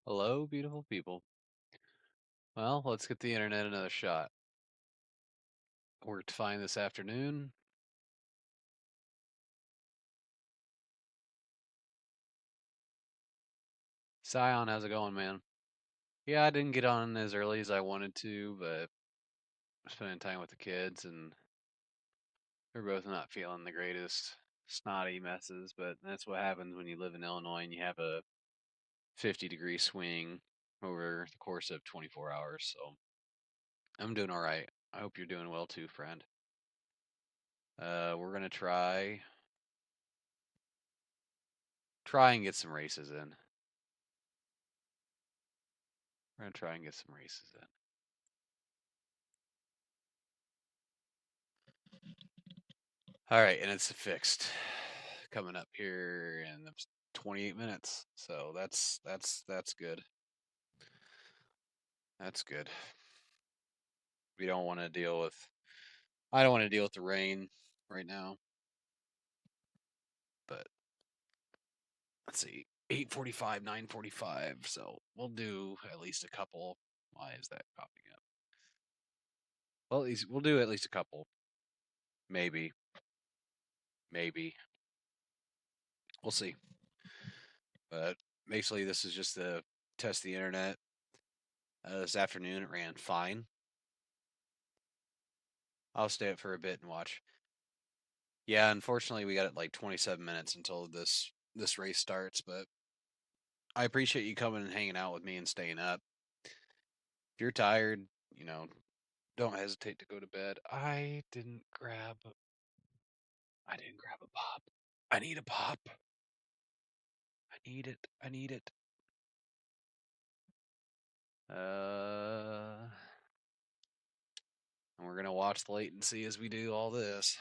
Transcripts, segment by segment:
Hello, beautiful people. Well, let's get the internet another shot. Worked fine this afternoon. Scion, how's it going, man? Yeah, I didn't get on as early as I wanted to, but spending time with the kids, and they're both not feeling the greatest snotty messes, but that's what happens when you live in Illinois and you have a 50-degree swing over the course of 24 hours. So I'm doing all right. I hope you're doing well too, friend. We're gonna try and get some races in. We're gonna try and get some races in. All right, and it's fixed. Coming up here in 28 minutes. So that's good. That's good. We don't want to deal with I don't want to deal with the rain right now. But let's see. 8:45, 9:45. So we'll do at least a couple. Why is that popping up? Well, at least we'll do at least a couple. Maybe. We'll see. But basically, this is just to test the internet. This afternoon, it ran fine. I'll stay up for a bit and watch. Yeah, unfortunately, we got it like 27 minutes until this race starts. But I appreciate you coming and hanging out with me and staying up. If you're tired, don't hesitate to go to bed. I didn't grab a pop. I need a pop. I need it. And we're gonna watch the latency as we do all this.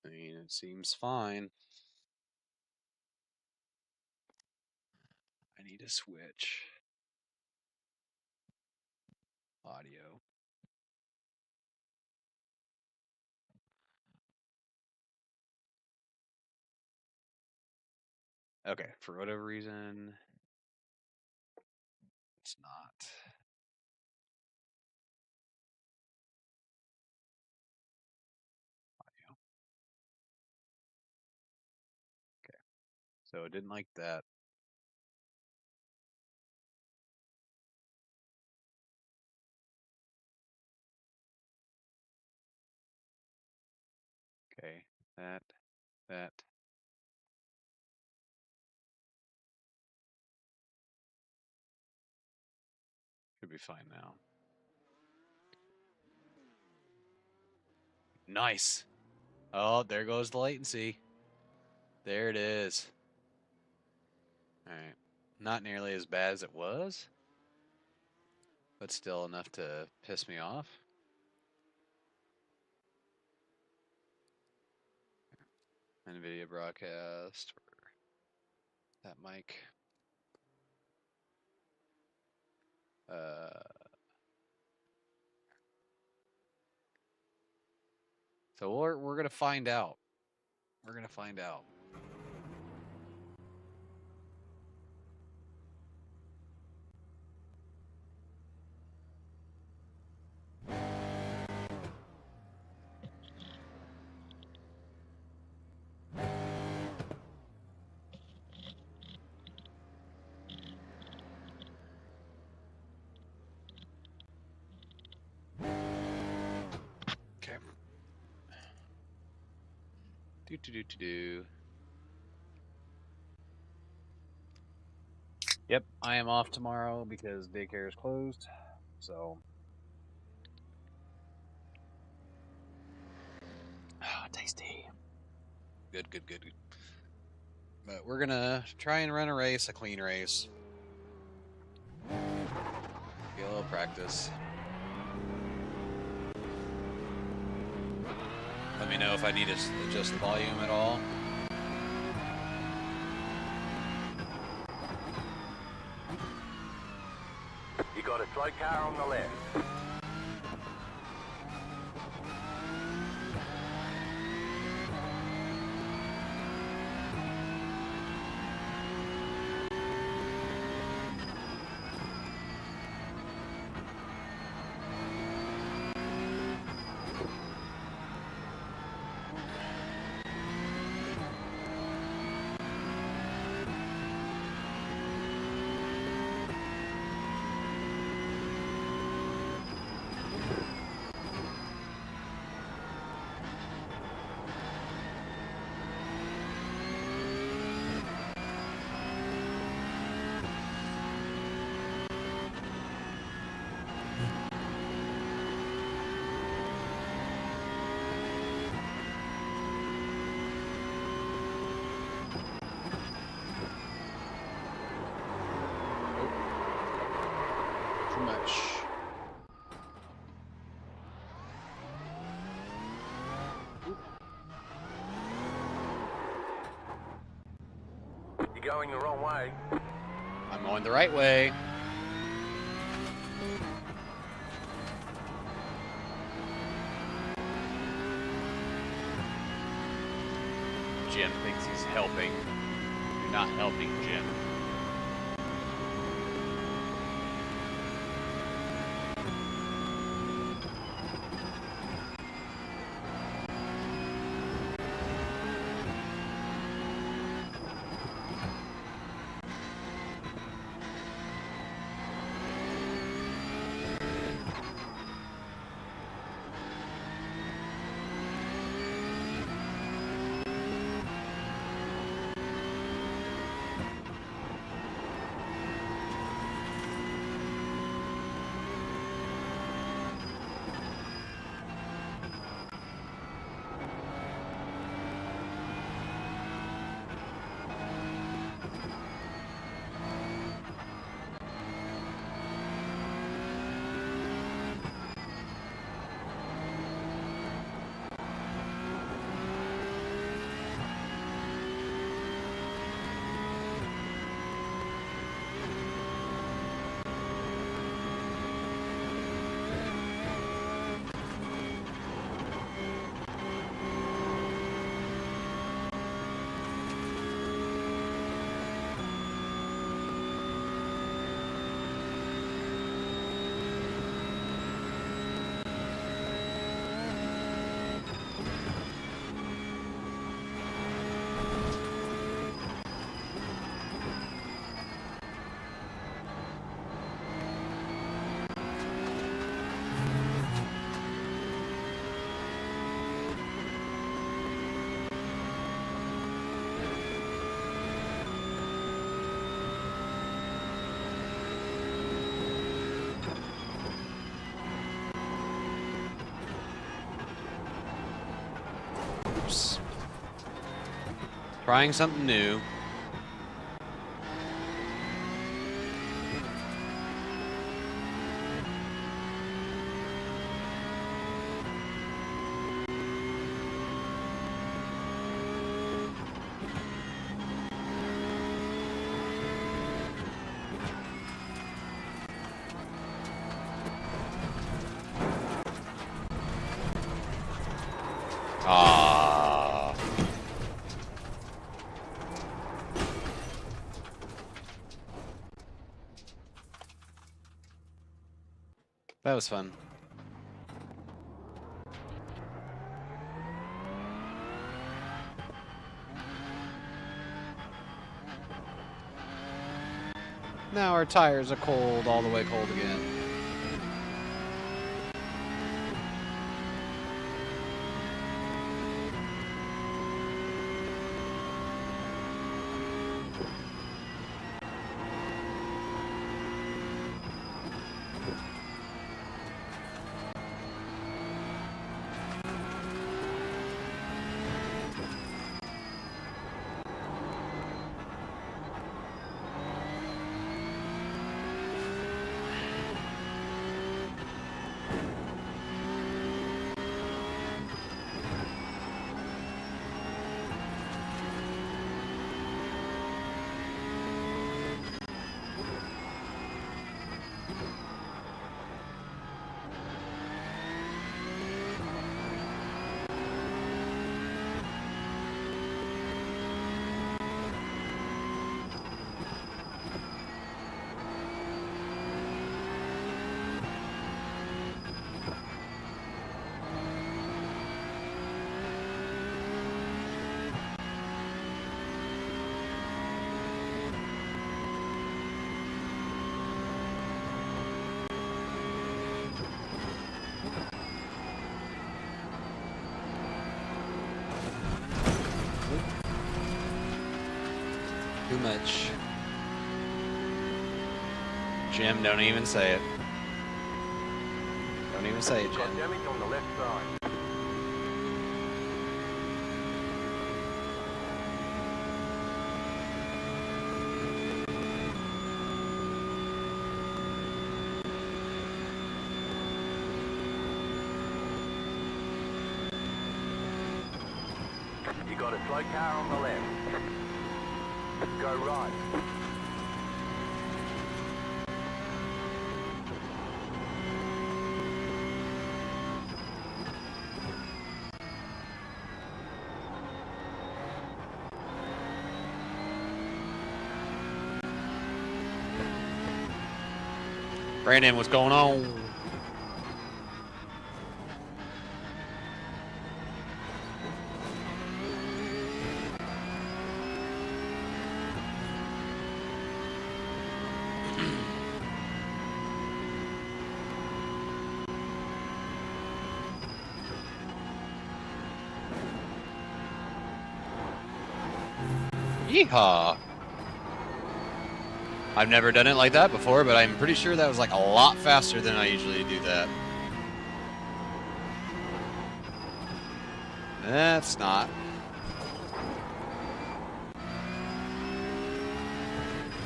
I mean, it seems fine. I need to switch audio. Okay, for whatever reason, it's not. Audio. Okay, so it didn't like that. Okay, that. Should be fine now. Nice. Oh, there goes the latency. There it is. All right. Not nearly as bad as it was, but still enough to piss me off. NVIDIA broadcast. That mic. So we're gonna find out. We're gonna find out. Okay. Do. Yep, I am off tomorrow because daycare is closed. So. Oh, tasty. Good. But we're gonna try and run a clean race. Get a little practice. Let me know if I need to adjust the volume at all. Slow car on the left. Too much. You're going the wrong way. I'm going the right way. Jim thinks he's helping. You're not helping, Jim. Oops. Trying something new. Ah. That was fun. Now our tires are cold, all the way cold again. too much. Jim, don't even say it. Don't even say it, Got Jim. damage on the left side. You got a slow car on the left. Go right. Brandon, what's going on? Yeehaw! I've never done it like that before, but I'm pretty sure that was like a lot faster than I usually do that. That's not.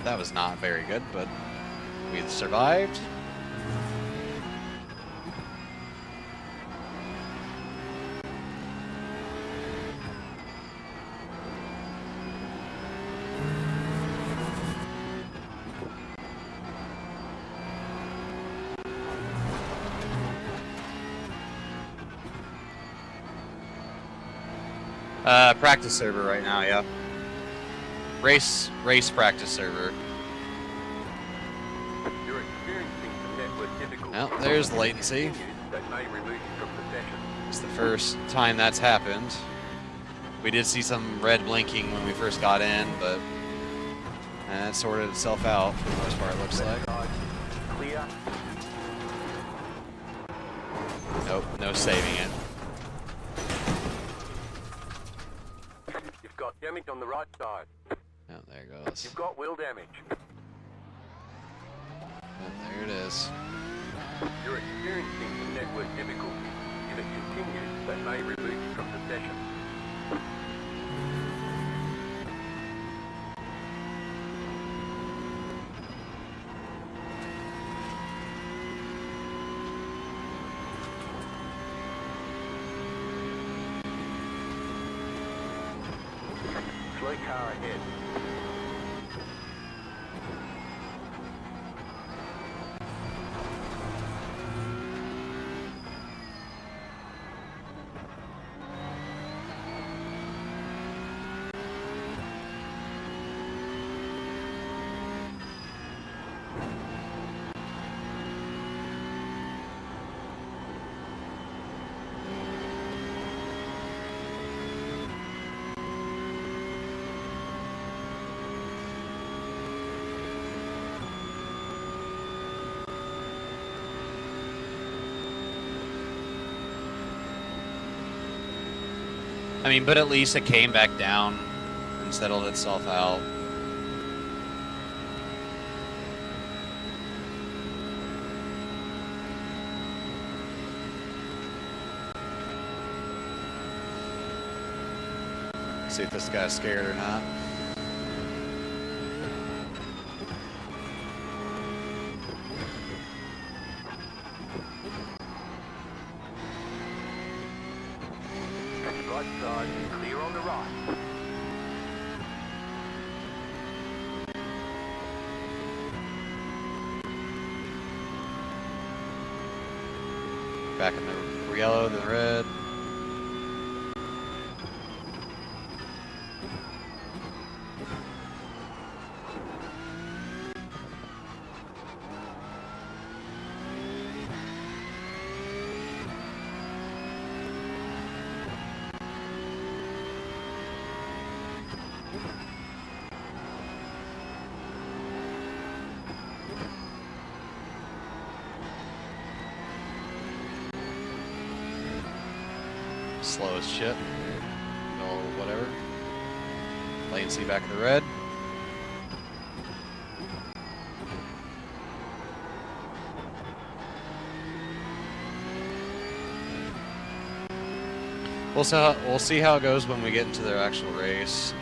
That was not very good, but we survived. Practice server right now, yeah. Race practice server. You're experiencing some network difficulties. Well, there's the latency. That may remove you from the session. It's the first time that's happened. We did see some red blinking when we first got in, but that sorted itself out for the most part, it looks like. Clear. Nope, no saving it. You've got damage on the right side. Oh, there it goes. You've got wheel damage. And there it is. You're experiencing some network difficulties. If it continues, that may remove you from the session. Slow car ahead. I mean, but at least it came back down and settled itself out. See if this guy's scared or not. Right side, clear on the right. Back in the yellow, the red. Slow as shit. No, whatever. Latency back in the red. We'll see how it goes when we get into their actual race.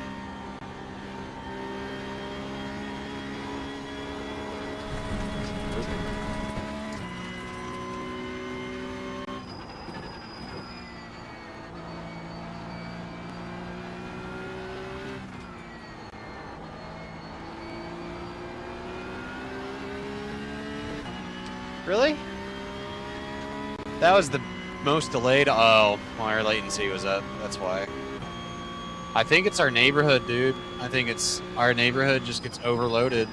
Really? That was the most delayed. Oh, our latency was up. That's why. I think it's our neighborhood, dude. I think it's our neighborhood just gets overloaded.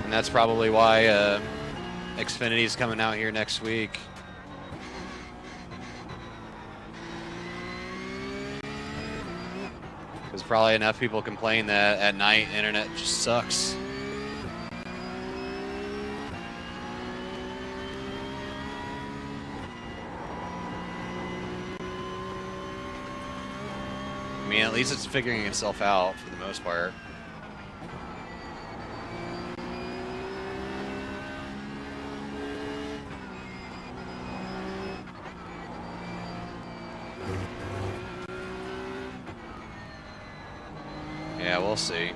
And that's probably why Xfinity's coming out here next week. Because probably enough people complain that at night internet just sucks. I mean, at least it's figuring itself out for the most part. Yeah, we'll see.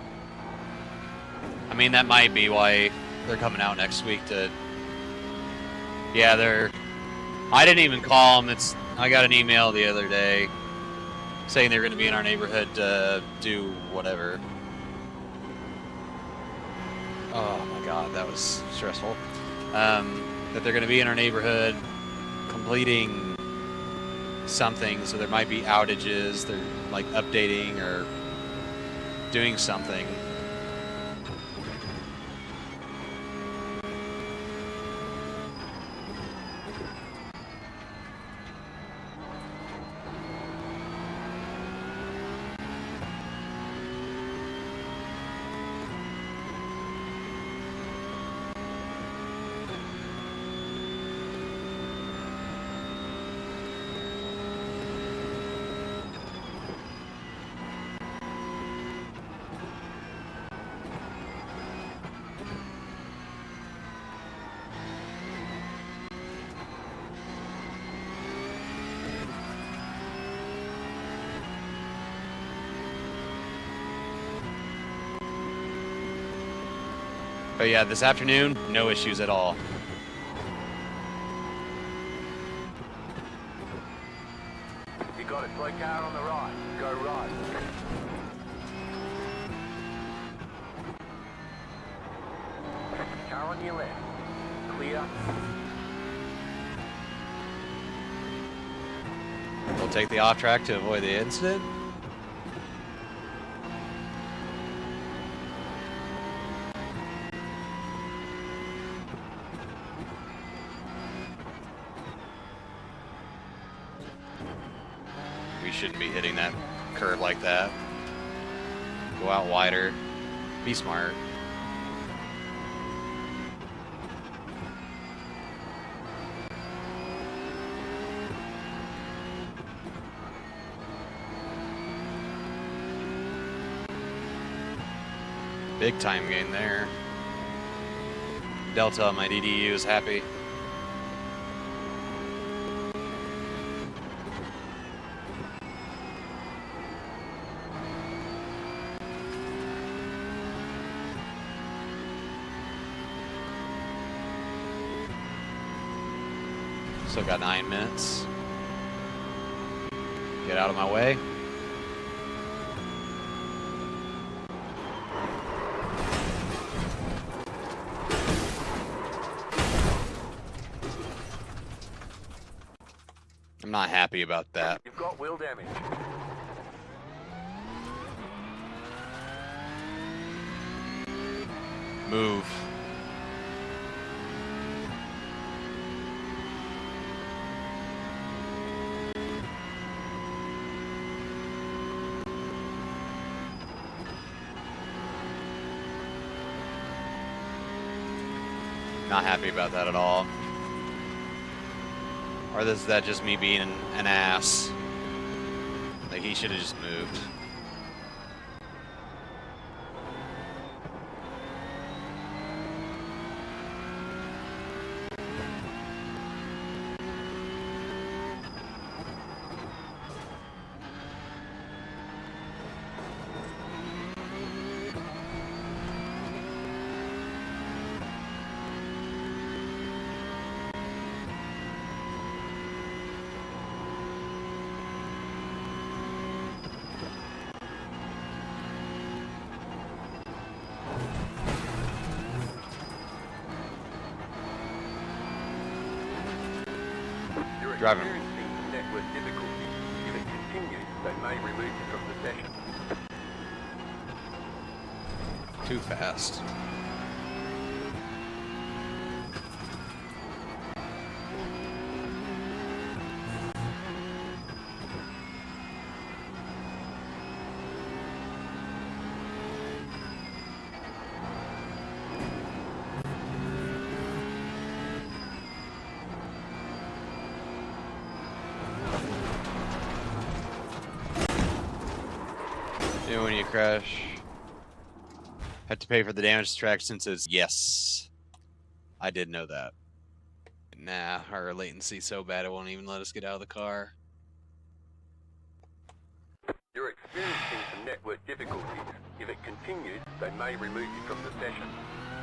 I mean, that might be why they're coming out next week to... Yeah, I didn't even call them. I got an email the other day saying they're going to be in our neighborhood to do whatever. Oh my god, that was stressful. That they're going to be in our neighborhood completing something, so there might be outages. They're like updating or doing something. But yeah, this afternoon, no issues at all. You got it. Slow car on the right. Go right. Car on your left. Clear. We'll take the off track to avoid the incident. Shouldn't be hitting that curve like that. Go out wider. Be smart. Big time gain there. Delta on my DDU is happy. Still got 9 minutes. Get out of my way. I'm not happy about that. You've got wheel damage. Move. Not happy about that at all. Or is that just me being an ass? Like, he should have just moved. Driving. experiencing some network difficulty. If it continues, they may remove you from the session. Too fast. You know when you crash, had to pay for the damage to track since it's yes. I did know that. Nah, our latency's so bad it won't even let us get out of the car. You're experiencing some network difficulties. If it continues, they may remove you from the session.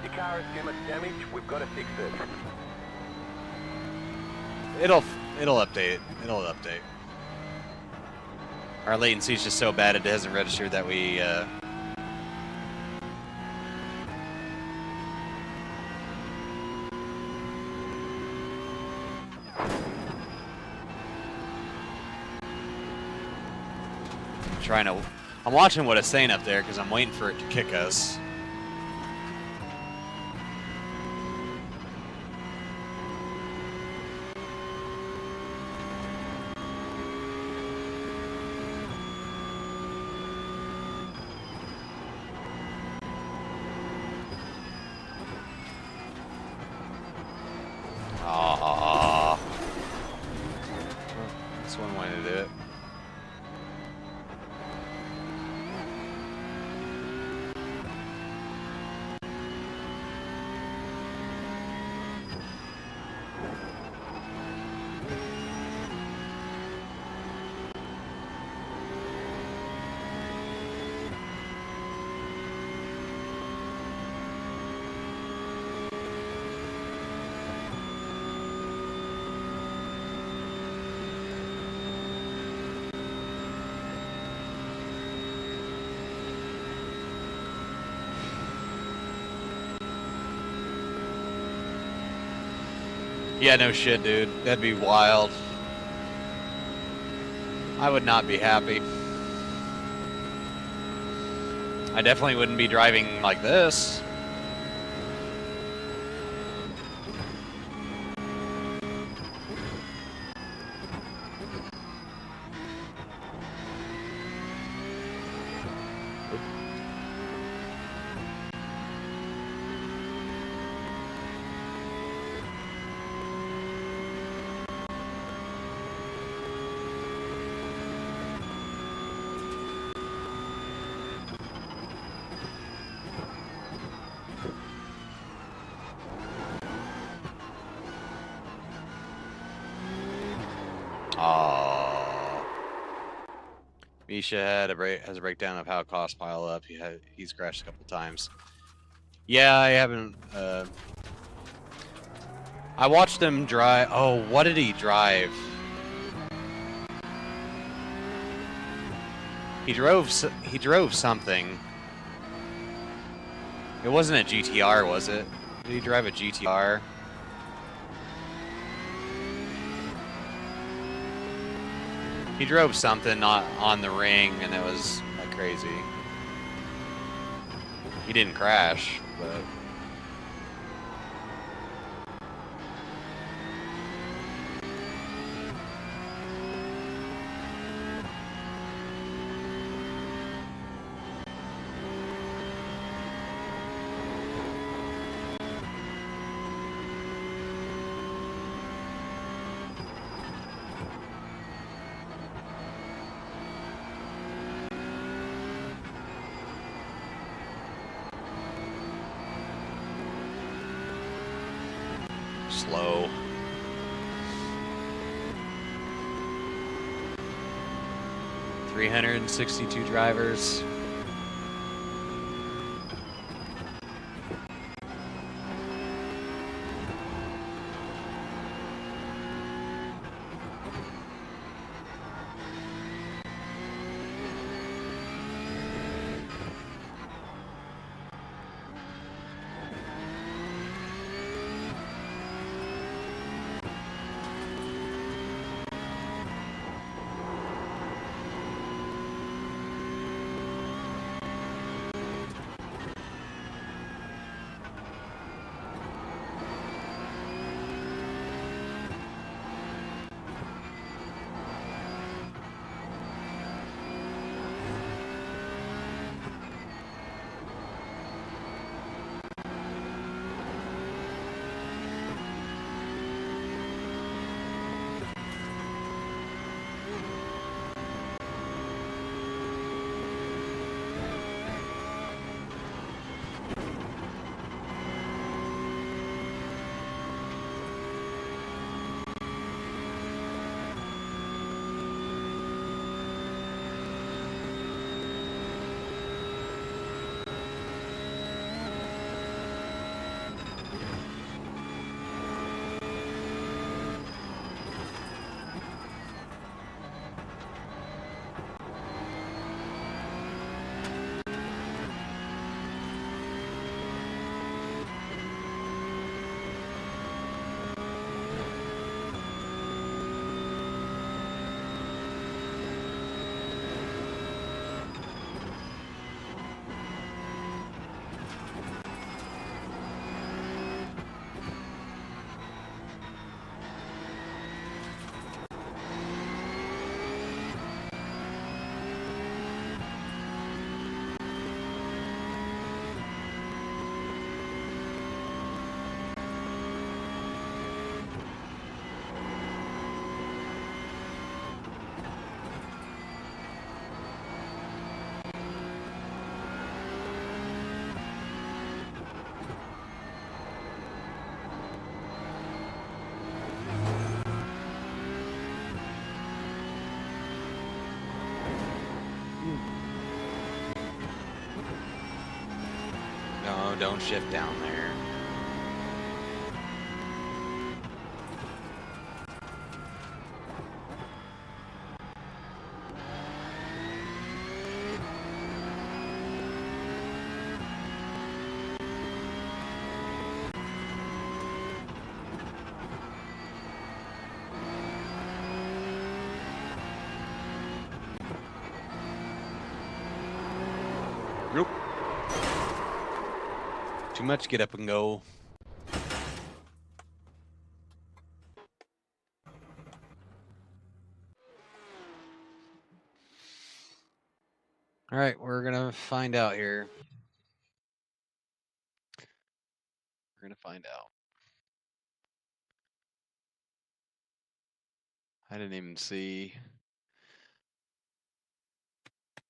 Your car has too much damage, we've got to fix it. It'll update. It'll update. Our latency's just so bad it hasn't registered that we I'm watching what it's saying up there because I'm waiting for it to kick us. That's one way to do it. Yeah, no shit, dude. That'd be wild. I would not be happy. I definitely wouldn't be driving like this. Misha has a breakdown of how costs pile up. He's crashed a couple times. Yeah, I haven't. I watched him drive. Oh, what did he drive? He drove something. It wasn't a GTR, was it? Did he drive a GTR? He drove something not on the ring, and it was like crazy. He didn't crash, but slow. $362 drivers. don't shift down there. Nope. Too much get up and go. All right, we're gonna find out here. We're gonna find out. I didn't even see.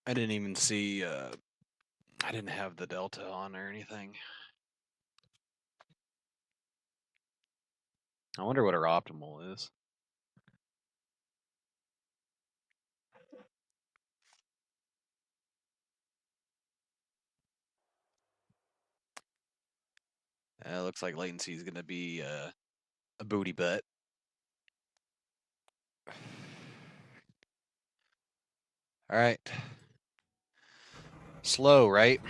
I didn't have the Delta on or anything. I wonder what our optimal is. Looks like latency is gonna be a booty butt. All right. Slow, right?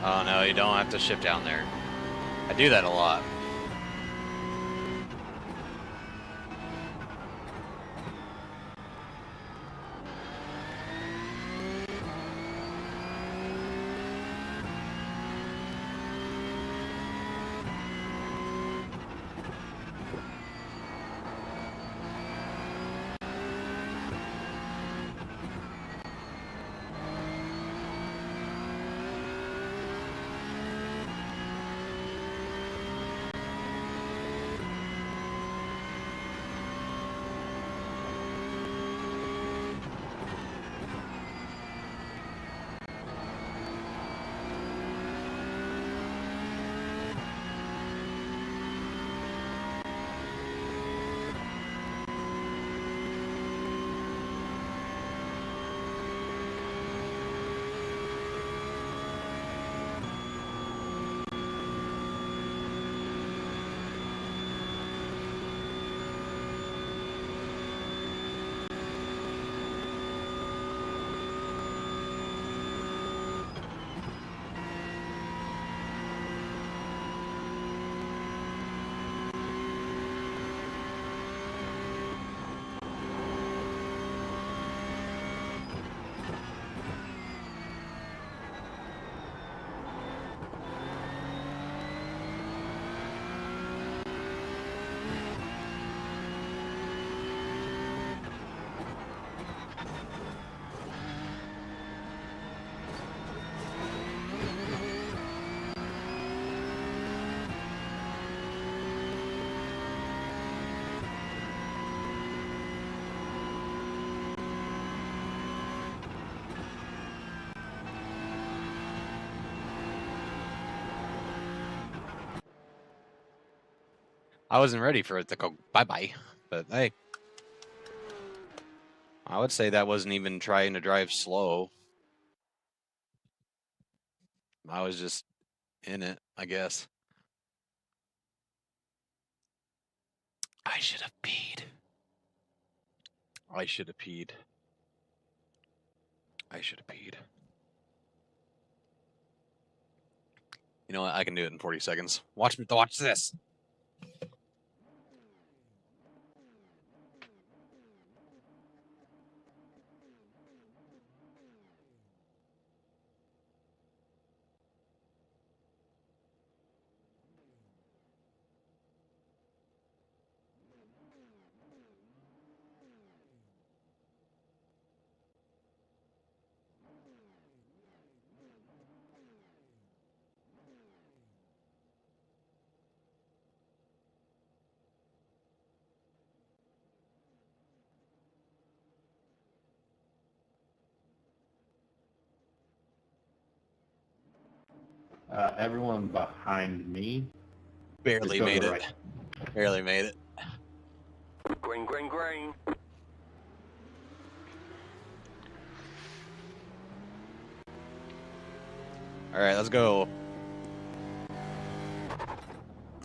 Oh no, you don't have to shift down there. I do that a lot. I wasn't ready for it to go bye-bye, but hey. I would say that wasn't even trying to drive slow. I was just in it, I guess. I should have peed. I should have peed. I should have peed. You know what? I can do it in 40 seconds. Watch me. Watch this. Everyone behind me. Barely made it. Right. Barely made it. Green, green, green. All right, let's go.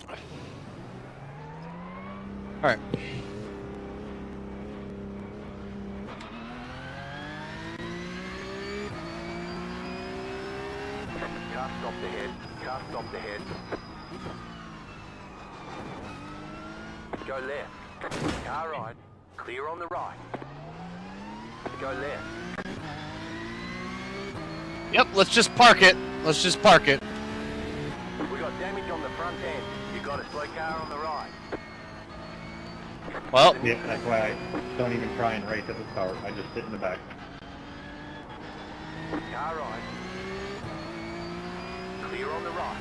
All right. Car stopped ahead. Car stopped ahead. Go left. Car right. Clear on the right. Go left. Yep, let's just park it. Let's just park it. We got damage on the front end. You got a slow car on the right. Well, Yeah, that's why I don't even try and race at the start. I just sit in the back. Car right. Clear on the right.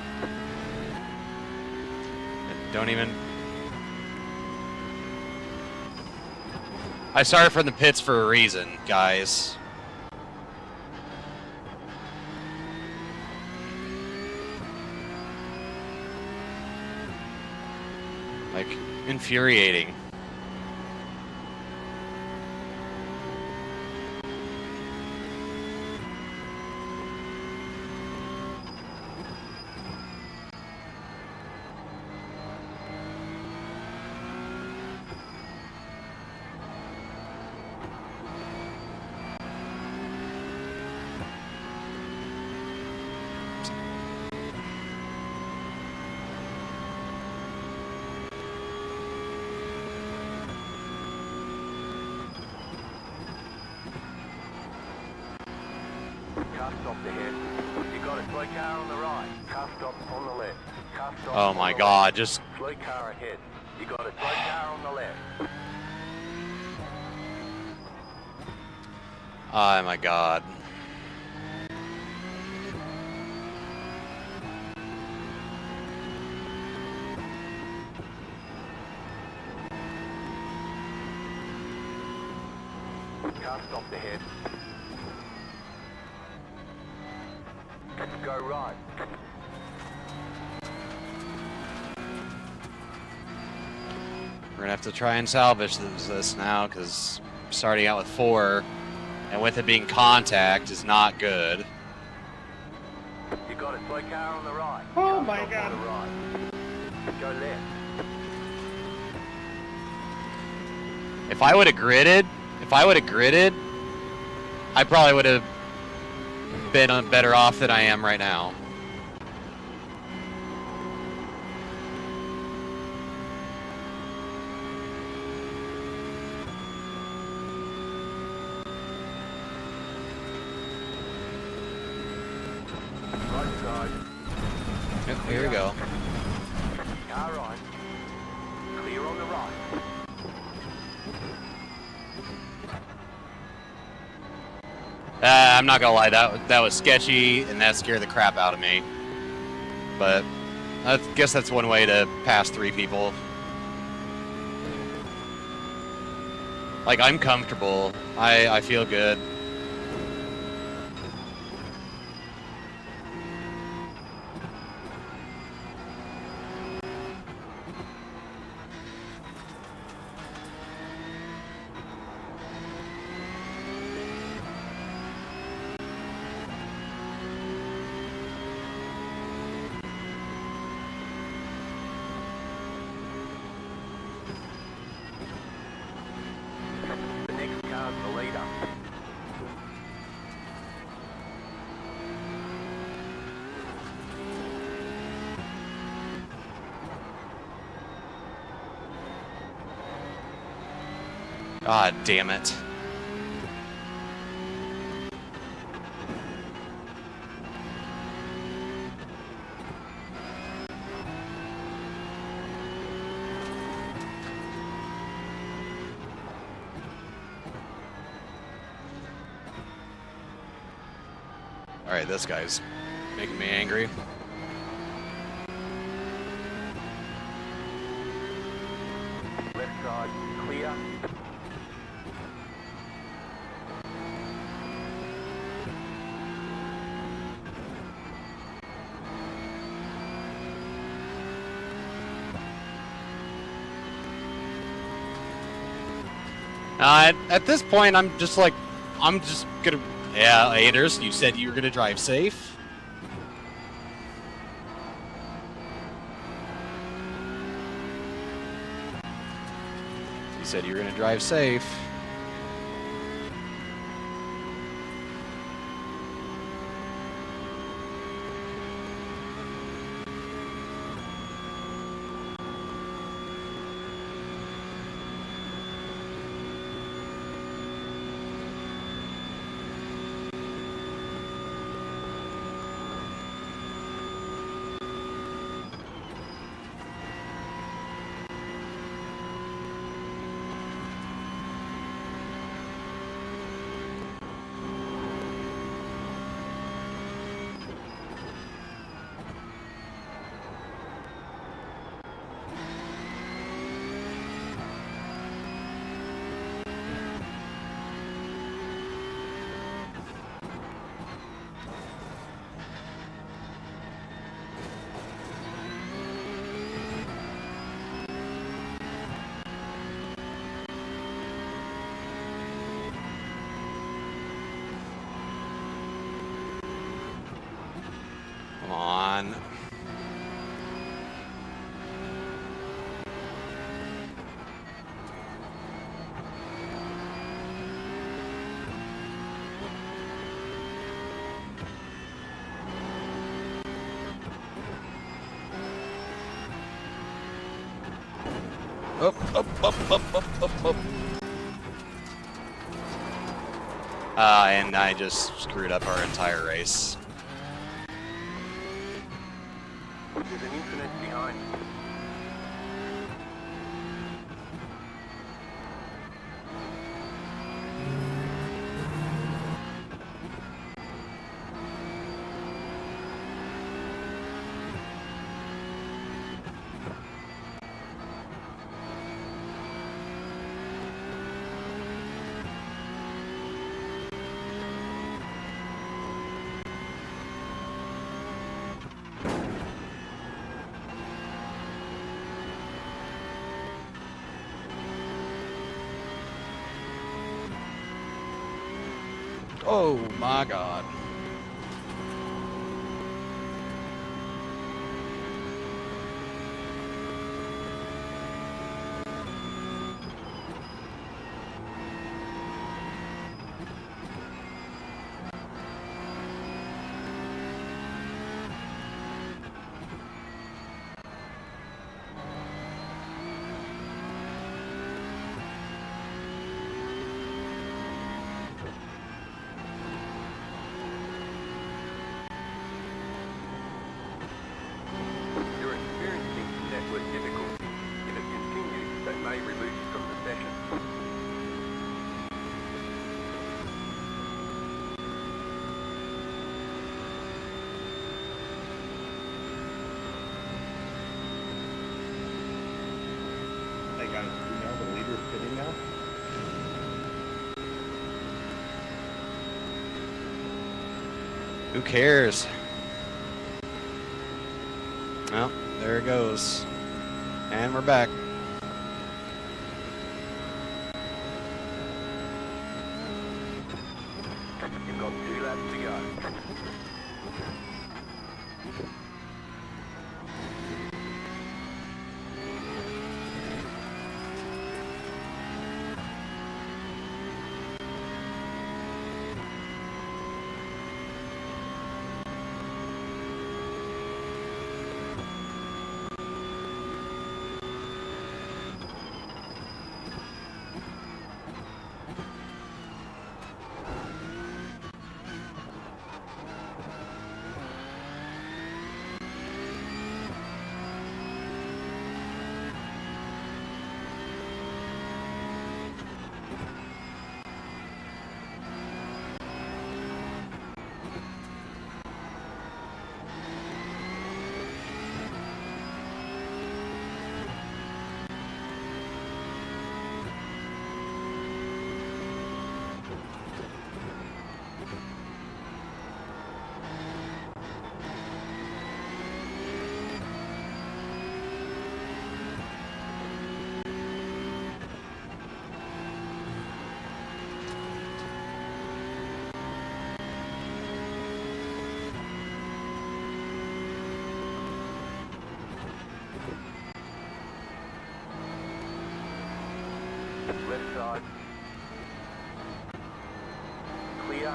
don't even. I started from the pits for a reason, guys. Like, infuriating. ahead. You got a slow car on the right. Car stop on the left. Car stop Oh on my the God, left. just... Slow car ahead. You got a slow car on the left. Oh my God. Car stopped ahead. Go right. We're gonna have to try and salvage this now, because starting out with 4, and with it being contact, is not good. You got a slow car on the right. Oh Car my stop God. on the right. Go left. If I would have gridded, I probably would have been better off than I am right now. Right side. Yep, here we go. Car right. Clear on the right. I'm not gonna lie, that was sketchy, and that scared the crap out of me. But I guess that's one way to pass 3 people. Like, I'm comfortable. I feel good. The next car's the leader. God damn it. Alright, this guy's making me angry. Left side clear. At this point, I'm just gonna... Yeah, Ders, you said you were gonna drive safe? You said you were gonna drive safe. Come on. Up. And I just screwed up our entire race. There's an incident behind. Oh my God. You're experiencing network difficulty. If it continues, they may remove you from the session. Hey guys, do you know the leader's sitting now? Who cares? Well, there it goes. And we're back. You've got 2 laps to go. Left side. Clear.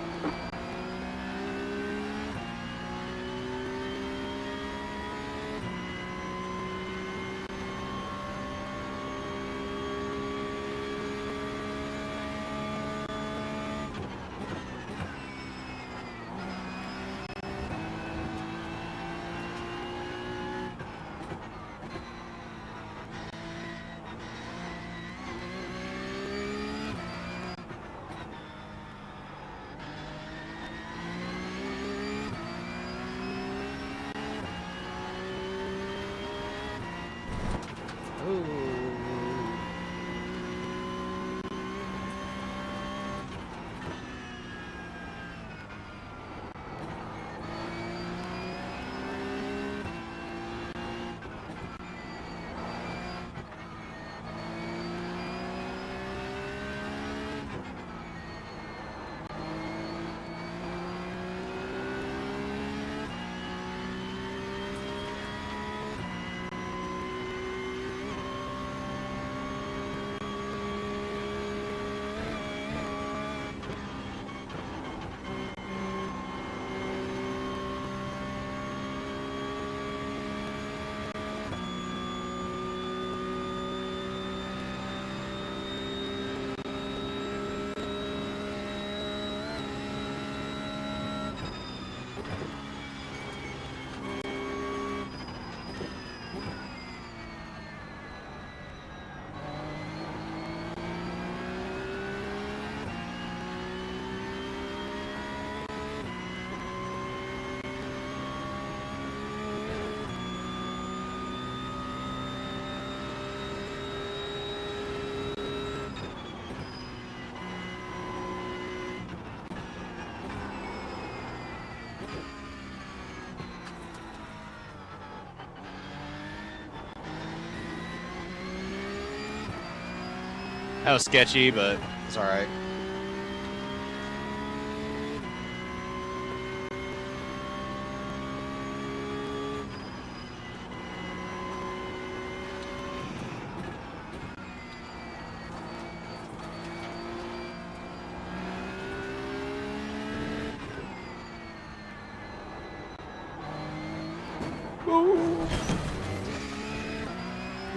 That was sketchy, but it's all right.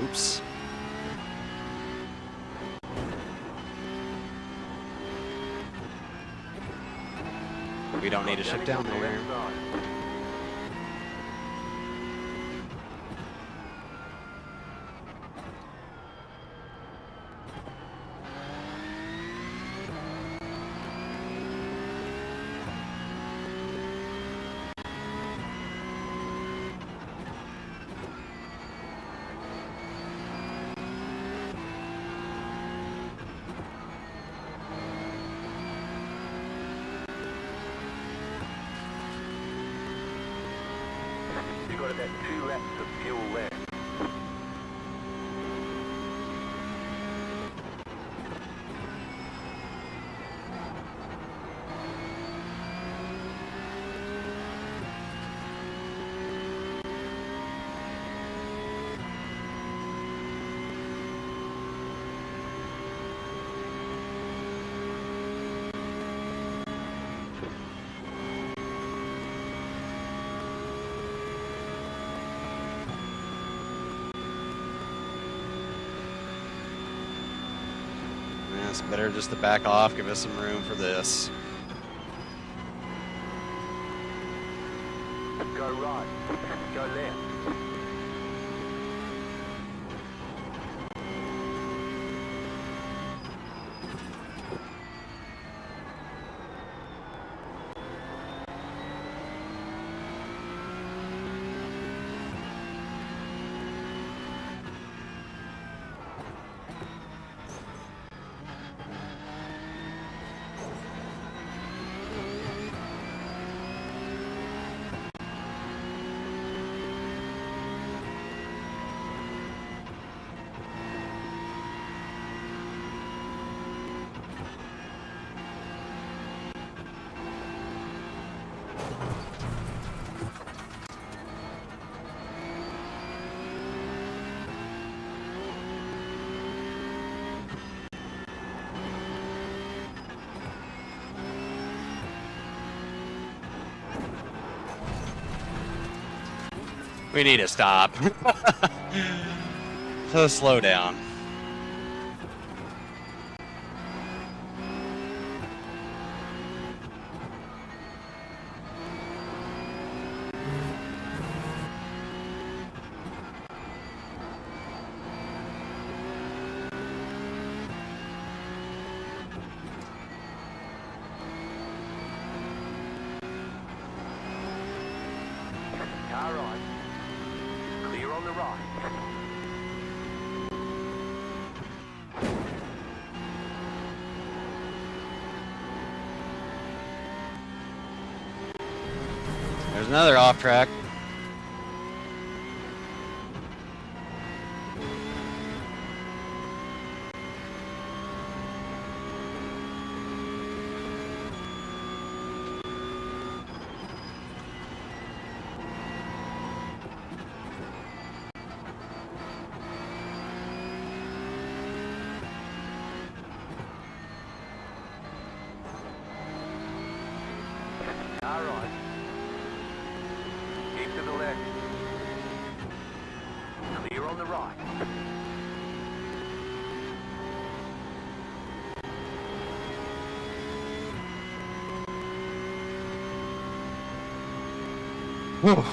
Oops. We don't need to ship down there. You've got about 2 laps of fuel left. Yeah, it's better just to back off, give us some room for this. Go right. Go left. We need to stop. So slow down. Car right. Clear on the right. There's another off track. Car right. Keep to the left. Clear on the right. Well,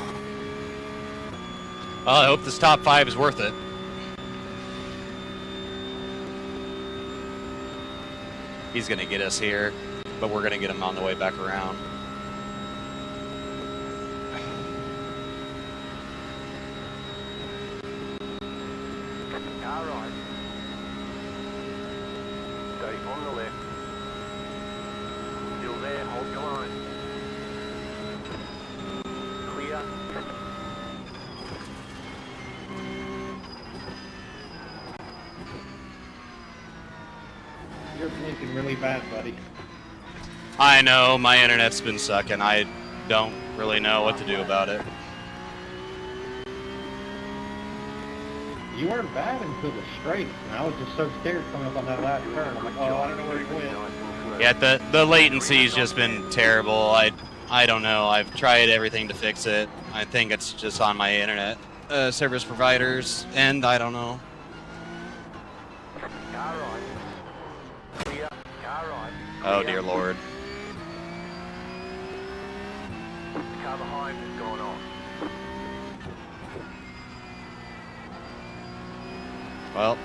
I hope this top 5 is worth it. He's going to get us here, but we're going to get him on the way back around. Car right. Stay on the left. Still there, hold your line. Clear. stinking really bad, buddy. I know, my internet's been sucking. I don't really know what to do about it. You weren't bad until the straight, and I was just so scared coming up on that last turn. I'm like, oh, I don't know where he went. Yeah, the latency's just been terrible. I don't know. I've tried everything to fix it. I think it's just on my internet service providers, and I don't know. Car right. Clear. Car right. Oh Clear. dear Lord. The car behind has gone off. Well.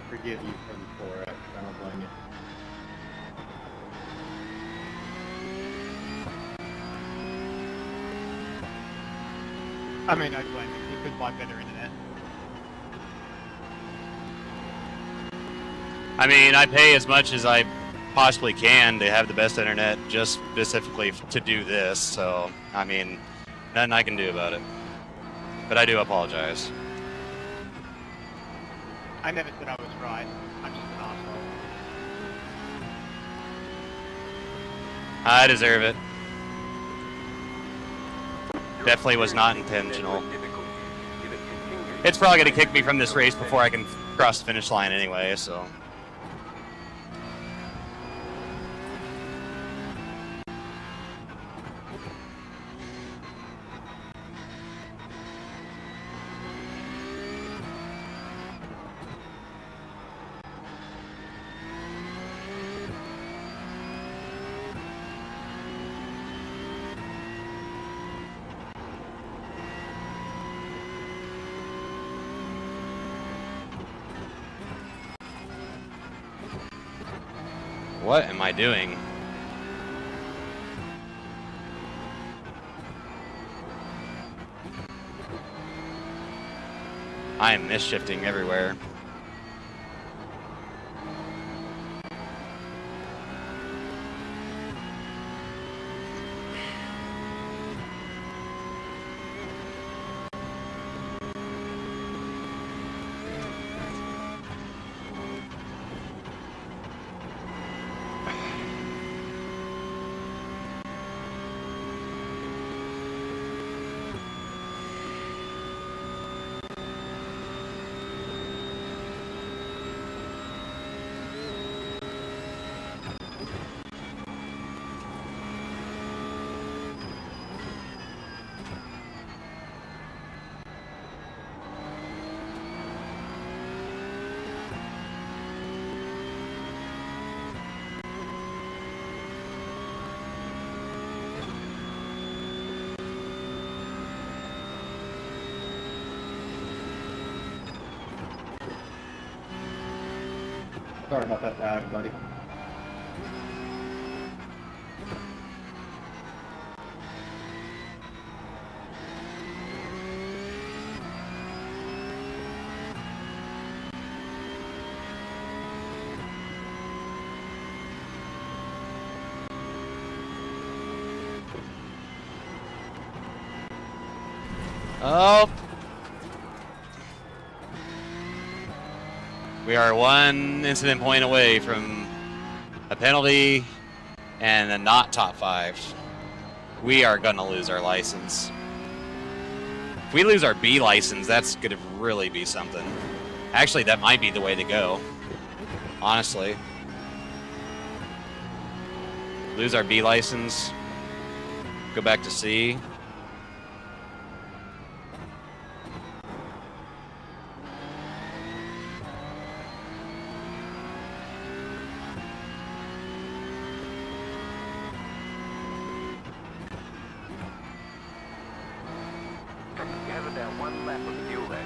Forgive you for the 4X, I don't blame you. I mean, I blame you. You could buy better internet. I mean, I pay as much as I possibly can to have the best internet just specifically to do this, so, I mean, nothing I can do about it. But I do apologize. I never said I was right. I'm just an asshole. I deserve it. Definitely was not intentional. It's probably going to kick me from this race before I can cross the finish line anyway, so. What am I doing? I am misshifting everywhere. Sorry about that dive, buddy. Oh. We are one incident point away from a penalty and a not top 5. We are gonna lose our license. If we lose our B license, that's gonna really be something. Actually, that might be the way to go. Honestly. Lose our B license. Go back to C. You have about 1 lap of fuel left.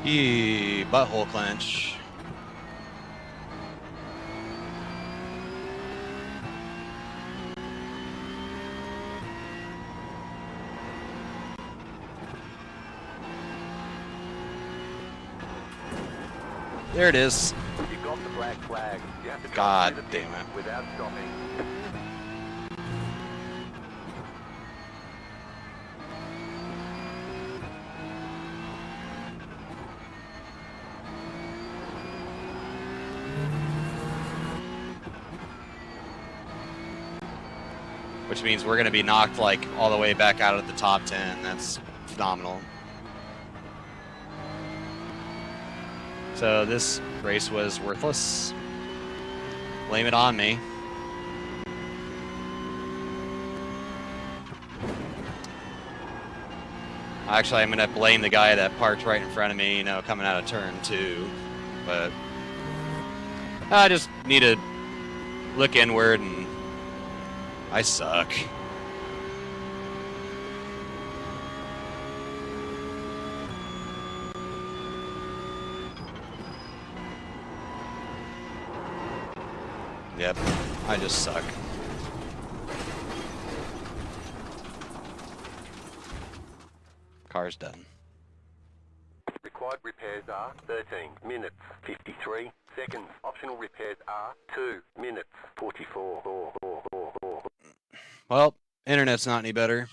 Butthole clench. There it is. You got the black flag. You have to God drive through the damn pit it. without stopping. Which means we're going to be knocked like all the way back out of the top 10. That's phenomenal. So this race was worthless. Blame it on me. Actually, I'm going to blame the guy that parked right in front of me, you know, coming out of turn 2. But I just need to look inward, and I suck. Yep, I just suck. Car's done. Required repairs are 13 minutes 53 seconds. Optional repairs are 2 minutes 44. Well, internet's not any better.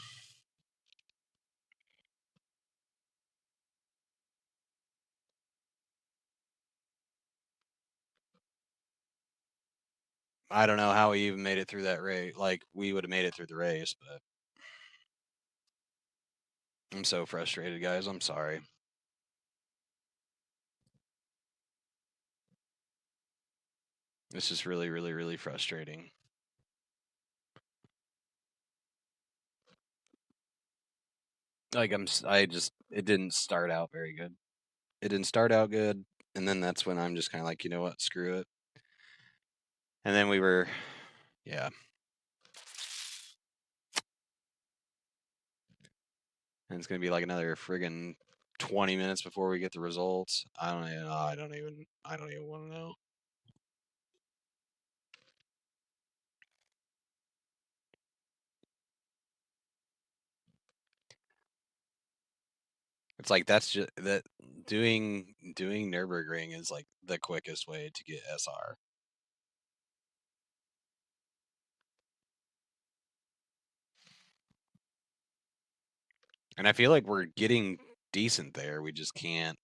I don't know how we even made it through that race. Like, we would have made it through the race, but I'm so frustrated, guys. I'm sorry. It's just really, really, really frustrating. Like, it didn't start out very good. It didn't start out good, and then that's when I'm just kind of like, you know what, screw it. And then we were, yeah. And it's gonna be like another friggin' 20 minutes before we get the results. I don't even want to know. It's like that's just that doing Nurburgring is like the quickest way to get SR. And I feel like we're getting decent there. We just can't.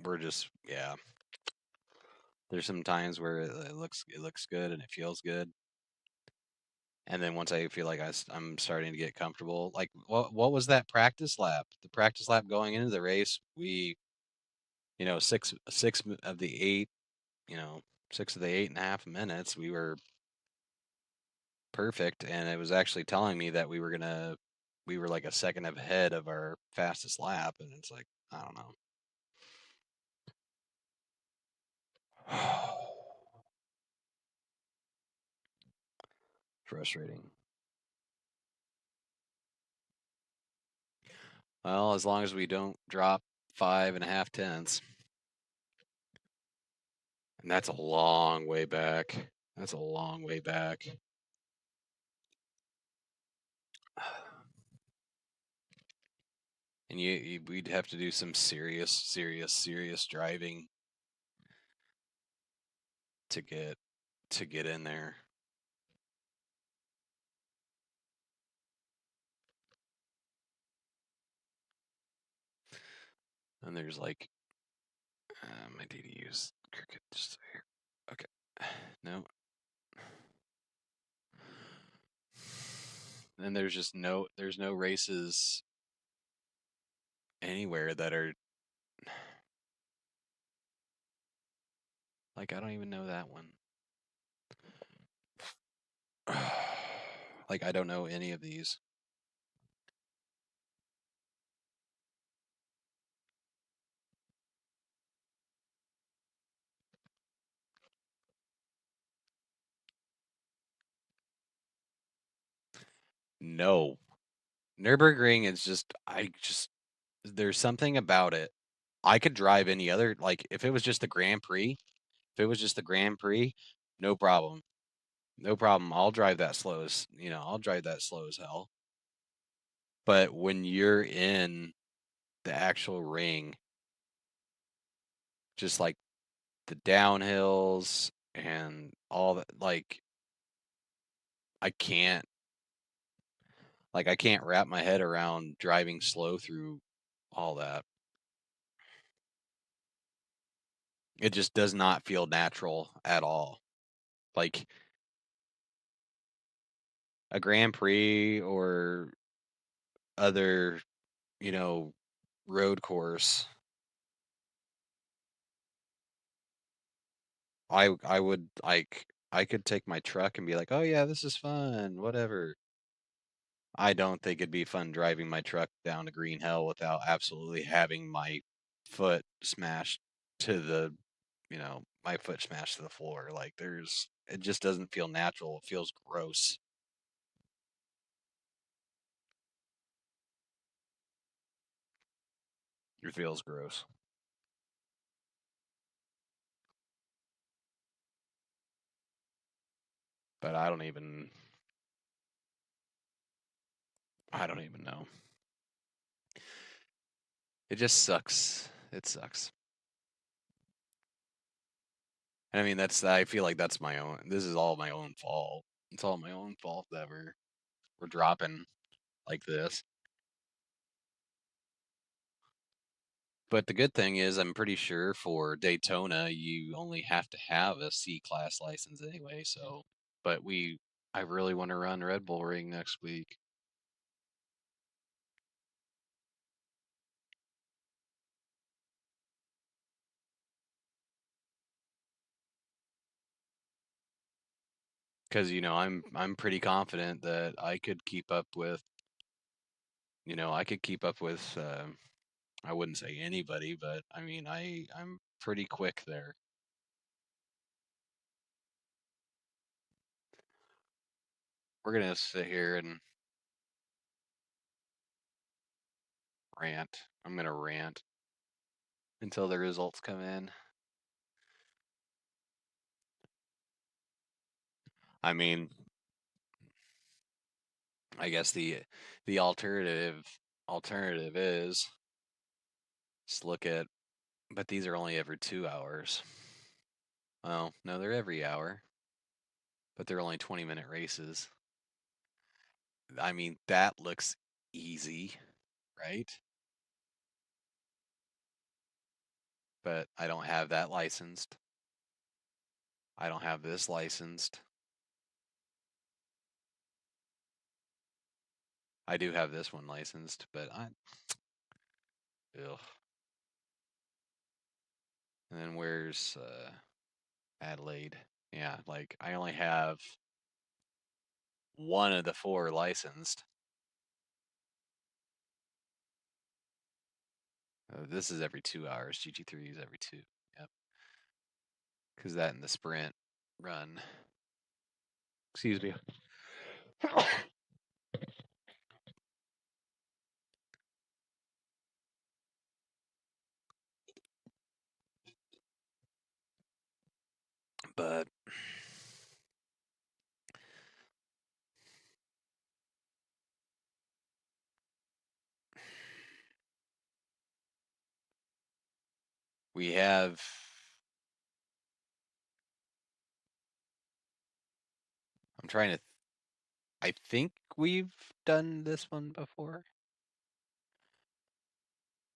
We're just, yeah. There's some times where it looks good and it feels good. And then once I feel like I'm starting to get comfortable, like what was that practice lap? The practice lap going into the race, we, you know, six of the 8, you know, 6 of the 8.5 minutes, we were perfect, and it was actually telling me that we were like a second ahead of our fastest lap, and it's like, I don't know. Frustrating. Well, as long as we don't drop 5.5 tenths. And that's a long way back. That's a long way back. And we'd have to do some serious driving to get in there. And there's like my DDU's cricket just here. Okay. No. And there's no races anywhere that are like, I don't even know that one. Like, I don't know any of these. No. Nurburgring is just, there's something about it I could drive any other, like if it was just the Grand Prix, no problem. No problem. I'll drive that slow as, I'll drive that slow as hell. But when you're in the actual ring, just like the downhills and all that, I can't I can't wrap my head around driving slow through all that. It just does not feel natural at all. Like a Grand Prix or other, road course, I would I could take my truck and be like, "Oh yeah, this is fun, whatever." I don't think it'd be fun driving my truck down to Green Hell without absolutely having my foot smashed to the, my foot smashed to the floor. Like it just doesn't feel natural. It feels gross. It feels gross. But I don't even know. It just sucks. It sucks. And I mean, I feel like that's this is all my own fault. It's all my own fault that we're dropping like this. But the good thing is, I'm pretty sure for Daytona, you only have to have a C-class license anyway. So, but I really want to run Red Bull Ring next week. Because I'm pretty confident that I could keep up with, I wouldn't say anybody, but I mean I'm pretty quick there. We're gonna sit here and rant. I'm gonna rant until the results come in. I mean, I guess the alternative is just look at, but these are only every 2 hours. Oh, no, they're every hour, but they're only 20-minute races. I mean, that looks easy, right? But I don't have that licensed. I don't have this licensed. I do have this one licensed, but ugh. And then where's Adelaide? Yeah, like I only have one of the 4 licensed. This is every 2 hours. GT3 is every 2. Yep. Because that and the sprint run. Excuse me. But we have, I'm trying to, I think we've done this one before.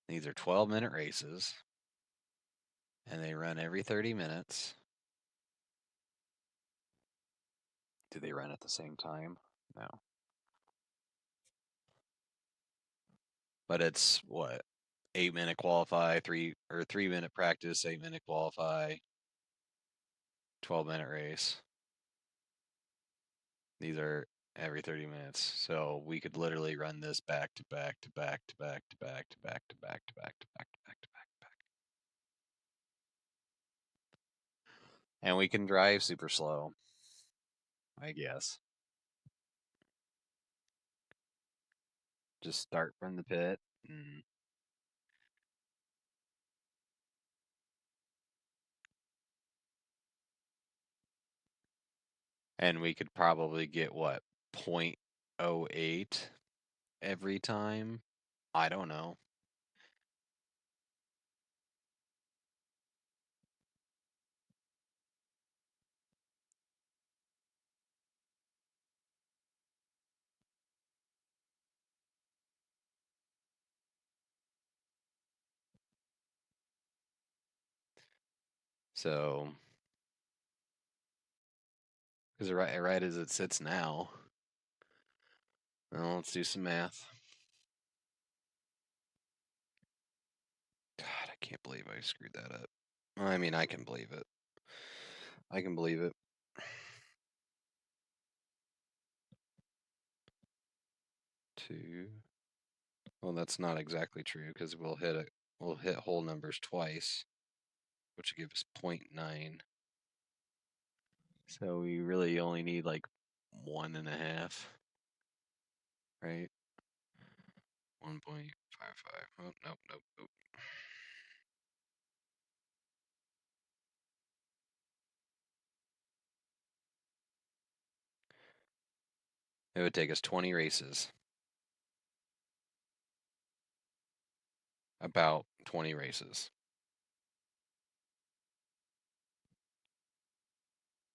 These are 12-minute races, and they run every 30 minutes. Do they run at the same time? No. But it's what? 8-minute qualify, 3-minute practice, 8-minute qualify, 12-minute race. These are every 30 minutes. So we could literally run this back to back to back to back to back to back to back to back to back to back to back to back. And we can drive super slow, I guess. Just start from the pit and And we could probably get what, 0.08 every time? I don't know. So, because right as it sits now, well, let's do some math. God, I can't believe I screwed that up. I mean, I can believe it. I can believe it. Two. Well, that's not exactly true because we'll hit whole numbers twice, which will give us 0.9. So we really only need like 1.5, right? 1.55. Oh, nope, nope, nope. It would take us 20 races. About 20 races.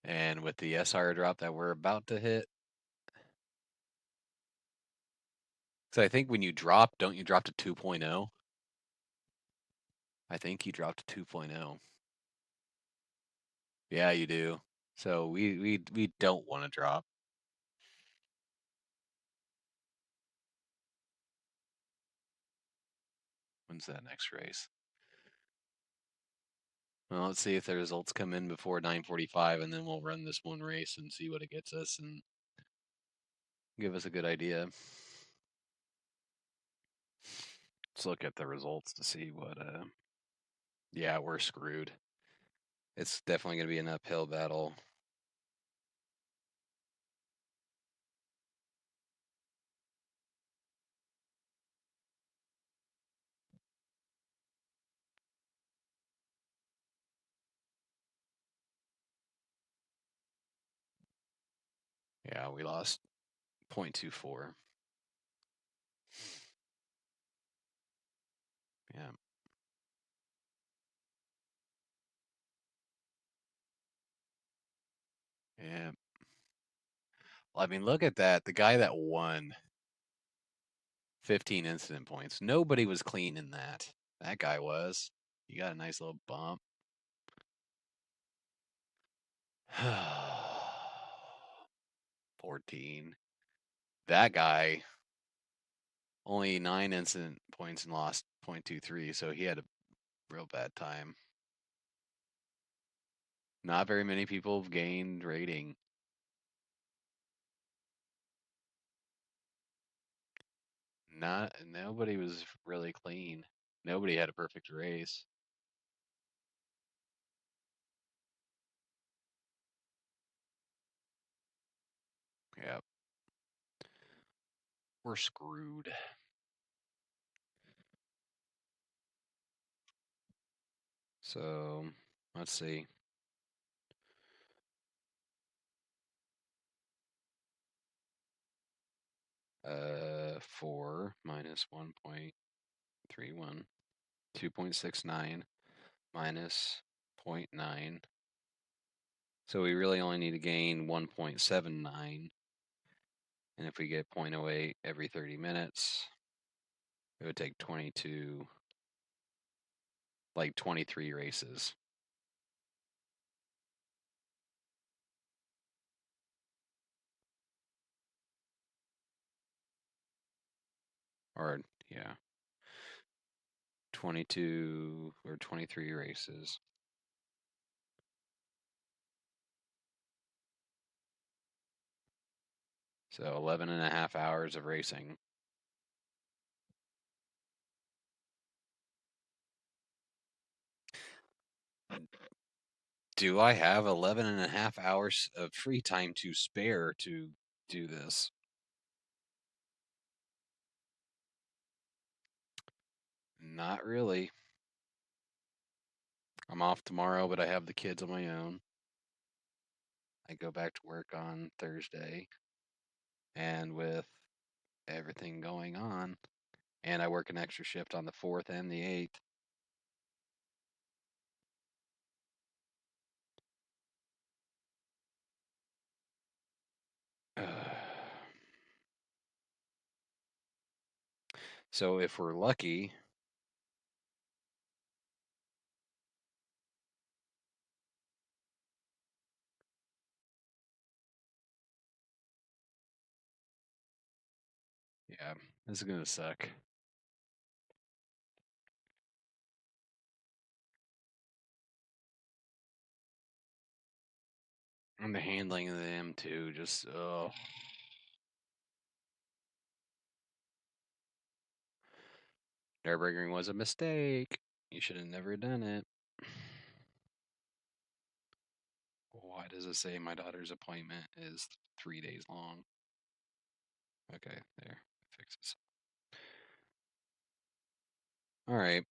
And with the SR drop that we're about to hit, so I think when you drop, don't you drop to 2.0? I think you dropped to 2.0. Yeah, you do. So we don't want to drop. When's that next race? Well, let's see if the results come in before 9:45, and then we'll run this one race and see what it gets us and give us a good idea. Let's look at the results to see what. Yeah, we're screwed. It's definitely going to be an uphill battle. Yeah, we lost 0.24. Yeah. Yeah. Well, I mean, look at that. The guy that won 15 incident points. Nobody was clean in that. That guy was. He got a nice little bump. 14. That guy only 9 incident points and lost 0.23, so he had a real bad time. Not very many people have gained rating. Nobody was really clean. Nobody had a perfect race. Yep. We're screwed. So let's see. 4 minus 1.31, 2.69 minus 0.9. So we really only need to gain 1.79. And if we get 0.08 every 30 minutes, it would take 23 races. Or, yeah, 22 or 23 races. So 11.5 hours of racing. Do I have 11.5 hours of free time to spare to do this? Not really. I'm off tomorrow, but I have the kids on my own. I go back to work on Thursday, and with everything going on, and I work an extra shift on the 4th and the 8th. So if we're lucky, yeah, this is gonna suck. And the handling of the M2 just, oh. Nurburgring was a mistake. You should have never done it. Why does it say my daughter's appointment is 3 days long? Okay, there. Fixes. All right.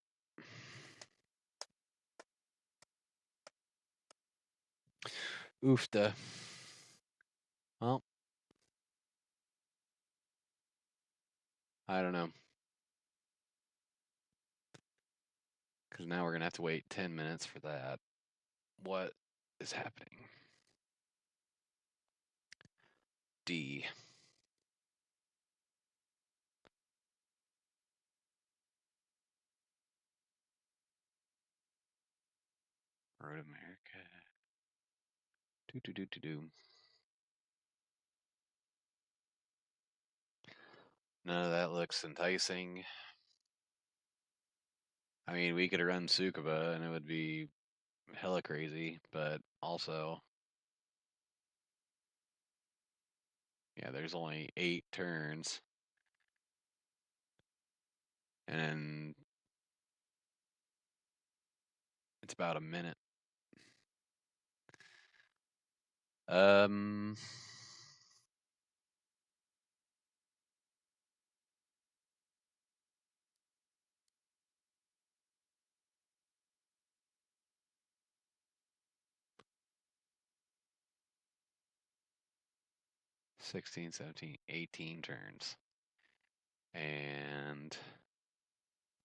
Oofta. Well, I don't know. Because now we're going to have to wait 10 minutes for that. What is happening? D. Road America. Do. None of that looks enticing. I mean, we could run Tsukuba and it would be hella crazy, but also, yeah, there's only 8 turns. And it's about a minute. 16, 17, 18 turns. And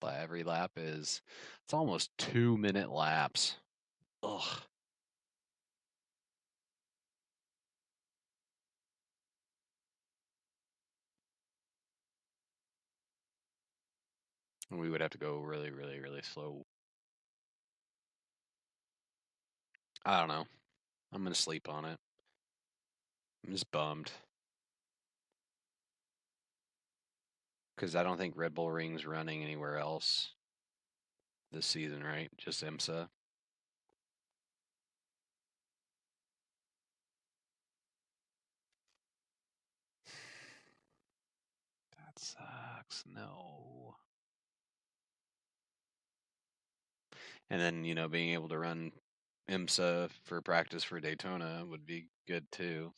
every lap is, it's almost 2-minute laps. Ugh. And we would have to go really, really, really slow. I don't know. I'm going to sleep on it. I'm just bummed. Because I don't think Red Bull Ring's running anywhere else this season, right? Just IMSA. That sucks. No. And then, you know, being able to run IMSA for practice for Daytona would be good too.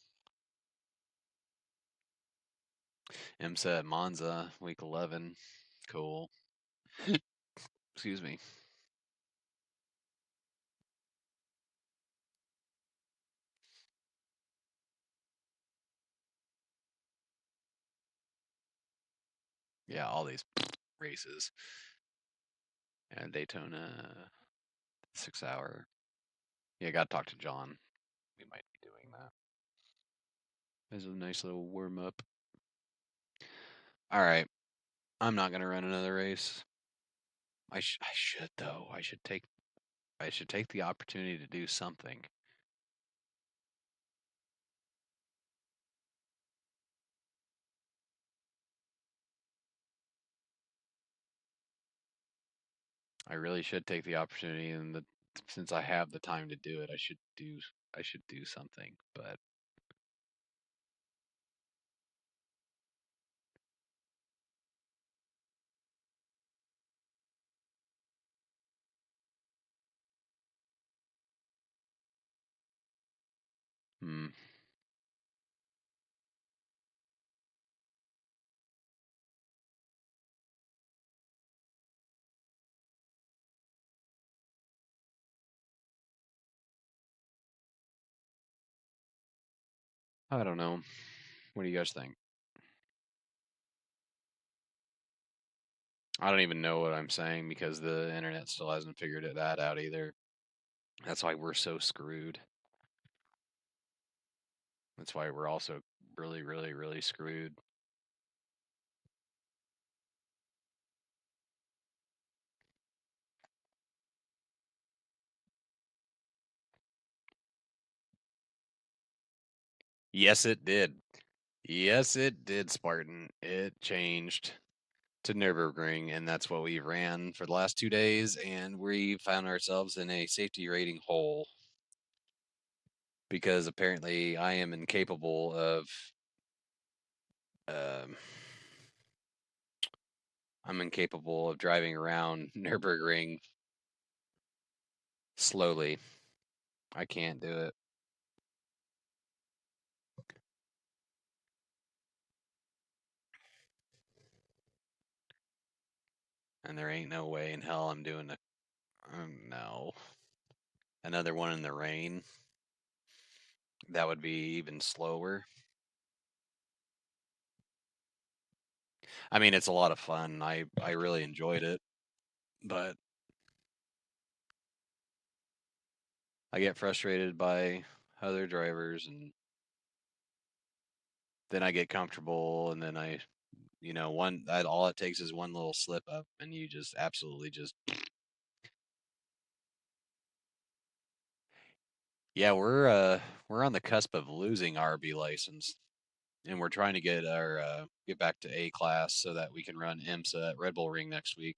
IMSA at Monza, week 11. Cool. Excuse me. Yeah, all these races. And Daytona, 6 hour. Yeah, got to talk to John. We might be doing that. As a nice little warm up. All right. I'm not gonna run another race. I should though. I should take the opportunity to do something. I really should take the opportunity, and since I have the time to do it, I should do something. But hmm. I don't know. What do you guys think? I don't even know what I'm saying because the internet still hasn't figured that out either. That's why we're so screwed. That's why we're also really, really, really screwed. Yes, it did. Yes, it did, Spartan. It changed to Nurburgring, and that's what we ran for the last 2 days, and we found ourselves in a safety rating hole because apparently I am incapable of um, I'm incapable of driving around Nurburgring slowly. I can't do it. And there ain't no way in hell I'm doing a no. Another one in the rain. That would be even slower. I mean, it's a lot of fun. I really enjoyed it, but I get frustrated by other drivers, and then I get comfortable, and then all it takes is one little slip up, and you just absolutely just. Yeah, we're on the cusp of losing our B license, and we're trying to get back to A class so that we can run IMSA at Red Bull Ring next week,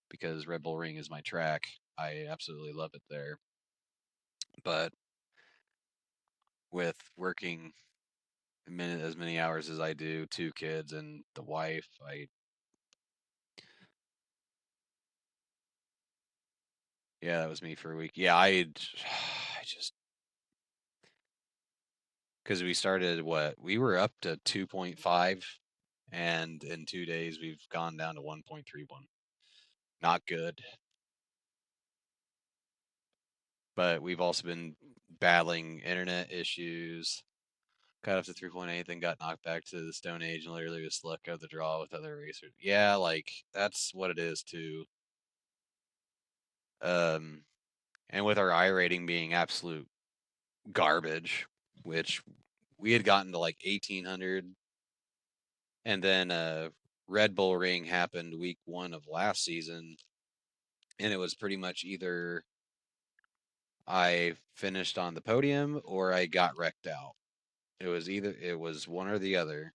because Red Bull Ring is my track. I absolutely love it there. But with working as many hours as I do, 2 kids and the wife, yeah, that was me for a week. Yeah, I just because we started we were up to 2.5, and in 2 days we've gone down to 1.31. Not good. But we've also been battling internet issues. Got up to 3.8, then got knocked back to the Stone Age, and literally was luck of the draw with other racers. Yeah, like that's what it is too. And with our iRating being absolute garbage, which we had gotten to like 1800, and then Red Bull Ring happened week 1 of last season, and it was pretty much either I finished on the podium or I got wrecked out. It was one or the other.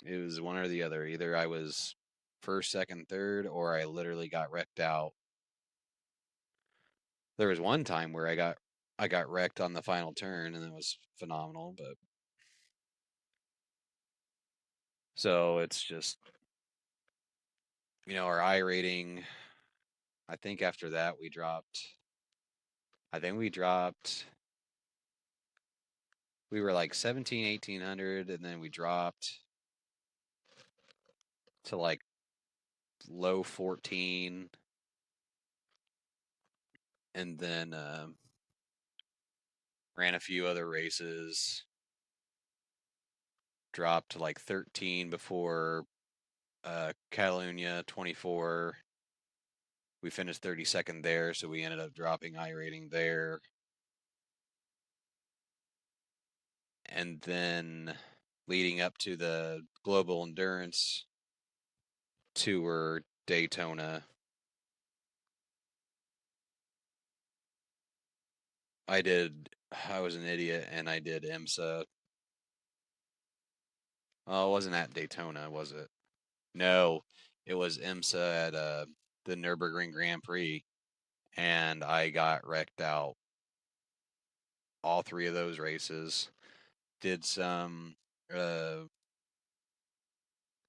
It was one or the other. Either I was first, second, third, or I literally got wrecked out. There was one time where I got wrecked on the final turn, and it was phenomenal. But so it's just our iRating. I think after that we dropped. I think we dropped. We were like 17, 1800, and then we dropped to like low 14, and then ran a few other races, dropped to like 13 before Catalunya 24. We finished 32nd there, so we ended up dropping iRating there. And then leading up to the Global Endurance Tour Daytona, I was an idiot and I did IMSA. Oh, it wasn't at Daytona, was it? No, it was IMSA at the Nurburgring Grand Prix, and I got wrecked out all 3 of those races. Did some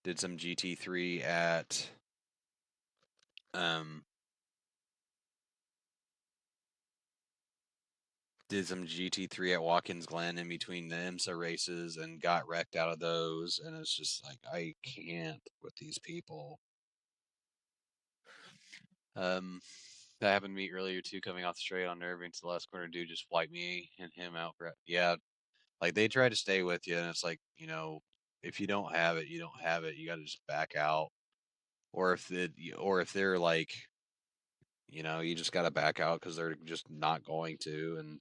GT3 at did some GT3 at Watkins Glen in between the IMSA races and got wrecked out of those, and it's just like I can't with these people. That happened to me earlier too, coming off the straight on Nurburgring to the last corner. Dude just wiped me and him out. Yeah, like they try to stay with you, and it's like, if you don't have it, you don't have it. You got to just back out, or if they're like, you just got to back out because they're just not going to, and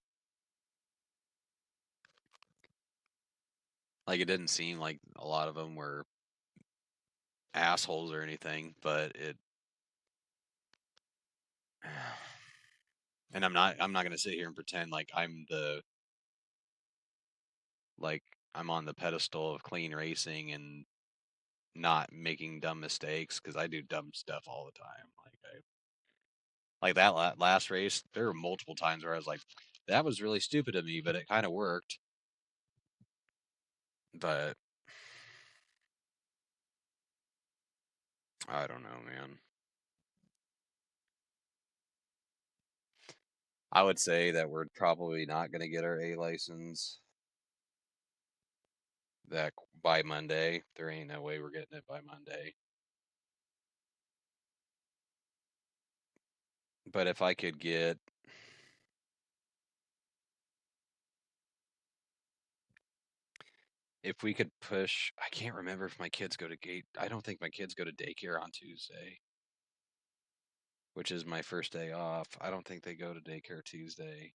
like it didn't seem like a lot of them were assholes or anything, but it. And I'm not gonna sit here and pretend like I'm on the pedestal of clean racing and not making dumb mistakes, because I do dumb stuff all the time. Like that last race, there were multiple times where I was like, that was really stupid of me, but it kind of worked. But I don't know, man. I would say that we're probably not going to get our A license that by Monday. There ain't no way we're getting it by Monday. But if I could get, if we could push, I can't remember if my kids go to gate. I don't think my kids go to daycare on Tuesday, which is my first day off. I don't think they go to daycare Tuesday,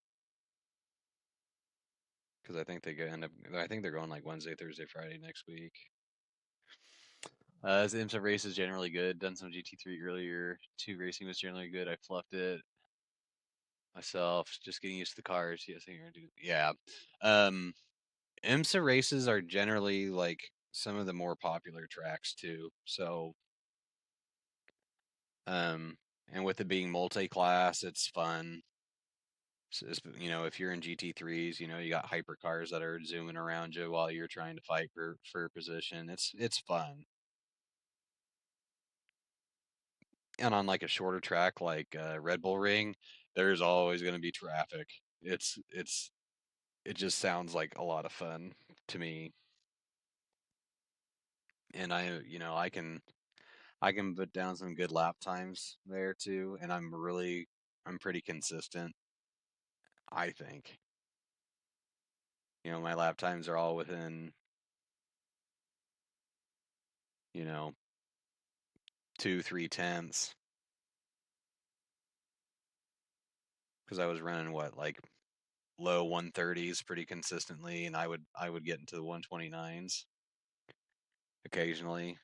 because I think I think they're going like Wednesday, Thursday, Friday next week. The IMSA race is generally good. Done some GT3 earlier. 2 racing was generally good. I fluffed it myself. Just getting used to the cars. Yes, I do. Yeah. IMSA races are generally like some of the more popular tracks too. So, and with it being multi-class, it's fun. So, if you're in GT3s, you got hypercars that are zooming around you while you're trying to fight for position. It's fun. And on like a shorter track like Red Bull Ring, there's always going to be traffic. It just sounds like a lot of fun to me. And I can put down some good lap times there too, and I'm pretty consistent, I think. My lap times are all within, you know, 2-3 tenths, because I was running like low 130s pretty consistently, and I would get into the 129s occasionally.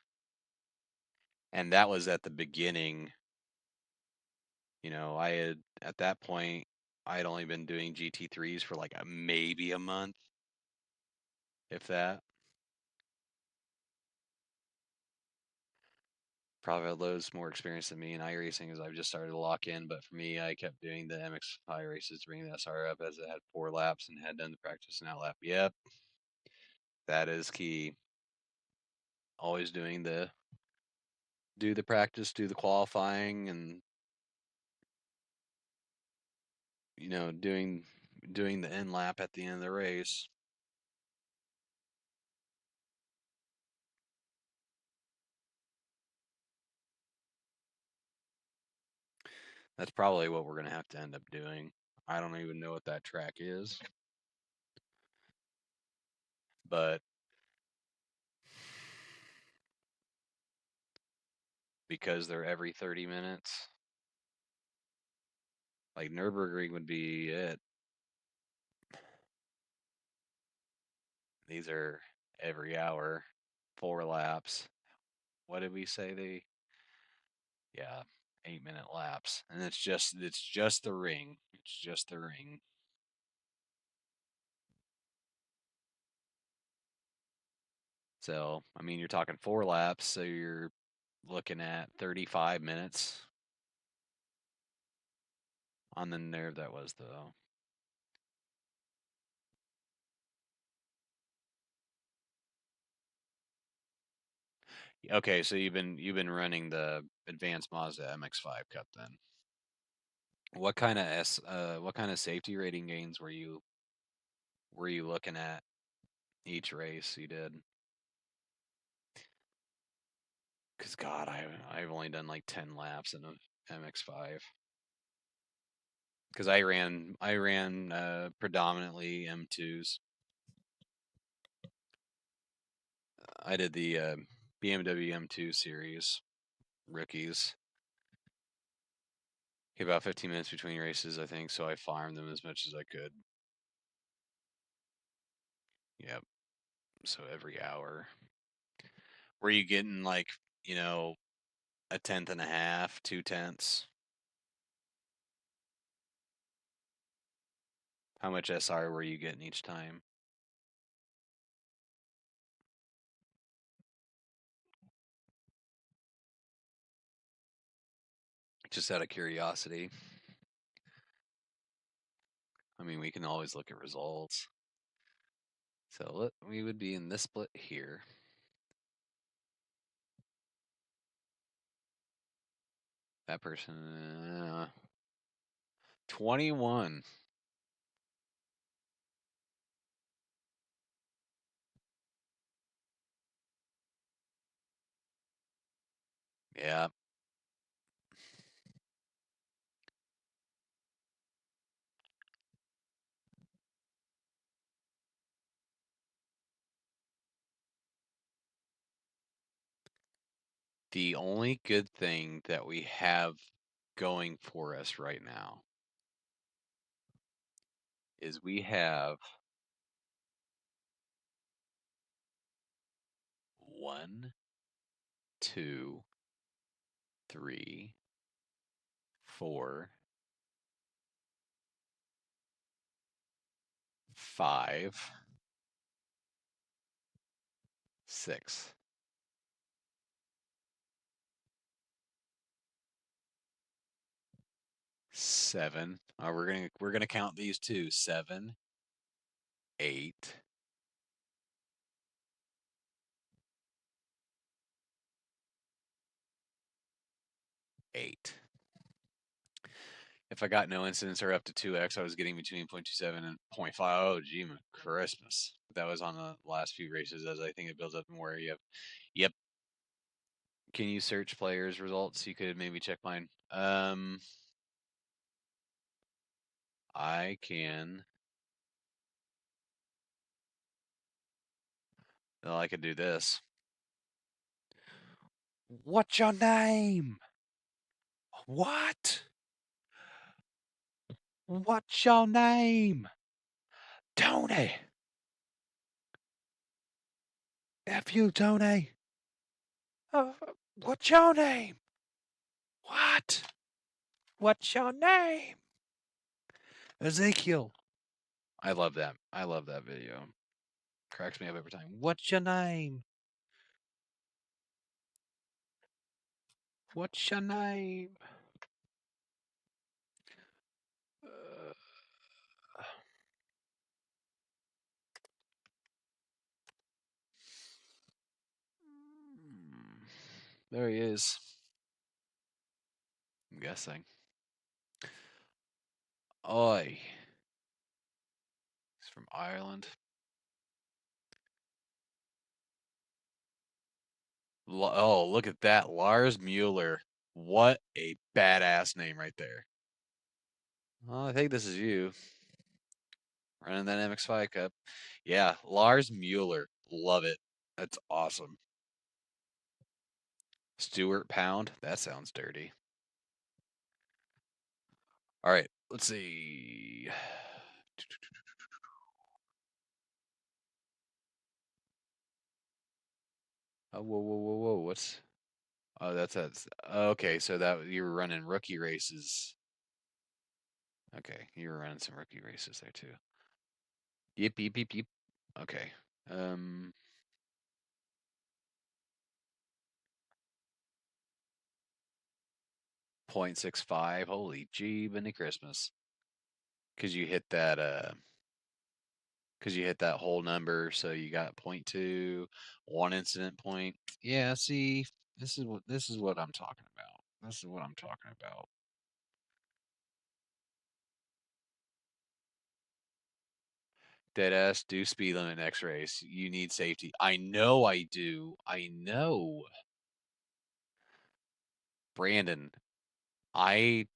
And that was at the beginning. I had at that point I had only been doing GT3s for like maybe a month, if that. Probably had loads more experience than me in iRacing, as I've just started to lock in. But for me, I kept doing the MX5 races to bring the SR up, as it had 4 laps and had done the practice and out lap. Yep, that is key. Always do the practice, do the qualifying, and doing the end lap at the end of the race. That's probably what we're gonna have to end up doing. I don't even know what that track is, but because they're every 30 minutes, like Nurburgring would be it. These are every hour, 4 laps. What did we say? Yeah, 8-minute laps, and it's just the ring. It's just the ring. So I mean, you're talking 4 laps, so you're looking at 35 minutes on the nerve that was, though. Okay, so you've been running the advanced Mazda MX-5 Cup then. What kind of safety rating gains were you looking at each race you did? Because God, I've only done like 10 laps in a MX-5. because I ran predominantly M2s. I did the BMW M2 series rookies. About 15 minutes between races, I think, so I farmed them as much as I could. Yep. So every hour. Were you getting like, you know, a tenth and a half, 2/10? How much SR were you getting each time? Just out of curiosity. I mean, we can always look at results. So we would be in this split here. That person, 21. Yeah. The only good thing that we have going for us right now is we have 1, 2, 3, 4, 5, 6. 7. We're gonna count these two. 7, 8. 8. If I got no incidents or up to 2x, I was getting between 0.27 and 0.5. Oh, gee, Christmas. That was on the last few races as I think it builds up more. Yep. Can you search players' results? You could maybe check mine. I can. Well, I could do this. What's your name? What? What's your name? Tony. F you, Tony. What's your name? What? What's your name? Ezekiel. I love that. I love that video. Cracks me up every time. What's your name? What's your name? There he is. I'm guessing. Oi. He's from Ireland. Oh, look at that. Lars Mueller. What a badass name right there. Well, I think this is you. Running that MX5 Cup. Yeah, Lars Mueller. Love it. That's awesome. Stuart Pound. That sounds dirty. All right, let's see. Oh, whoa. What's... Oh, that's okay, so that you were running rookie races. Okay, you were running some rookie races there too. Yep. Okay. 0.65. Holy gee, Benny Christmas. Cause you hit that whole number, so you got 0.2, 1 incident point. Yeah, see, this is what I'm talking about. This is what I'm talking about. Deadass, do speed limit next race. You need safety. I know I do. I know. Brandon, I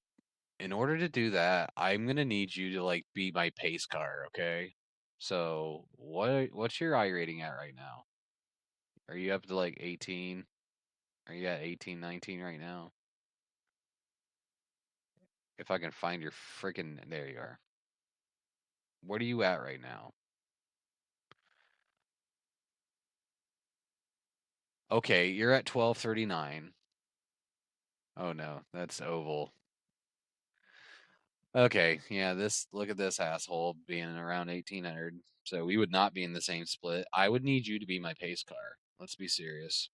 in order to do that, I'm gonna need you to like be my pace car, okay? So what's your I rating at right now? Are you up to like 18? Are you at 18, 19 right now? If I can find your freaking, there you are. What are you at right now? Okay, you're at 1239. Oh no, that's oval. Okay, yeah, look at this asshole being around 1800. So we would not be in the same split. I would need you to be my pace car. Let's be serious.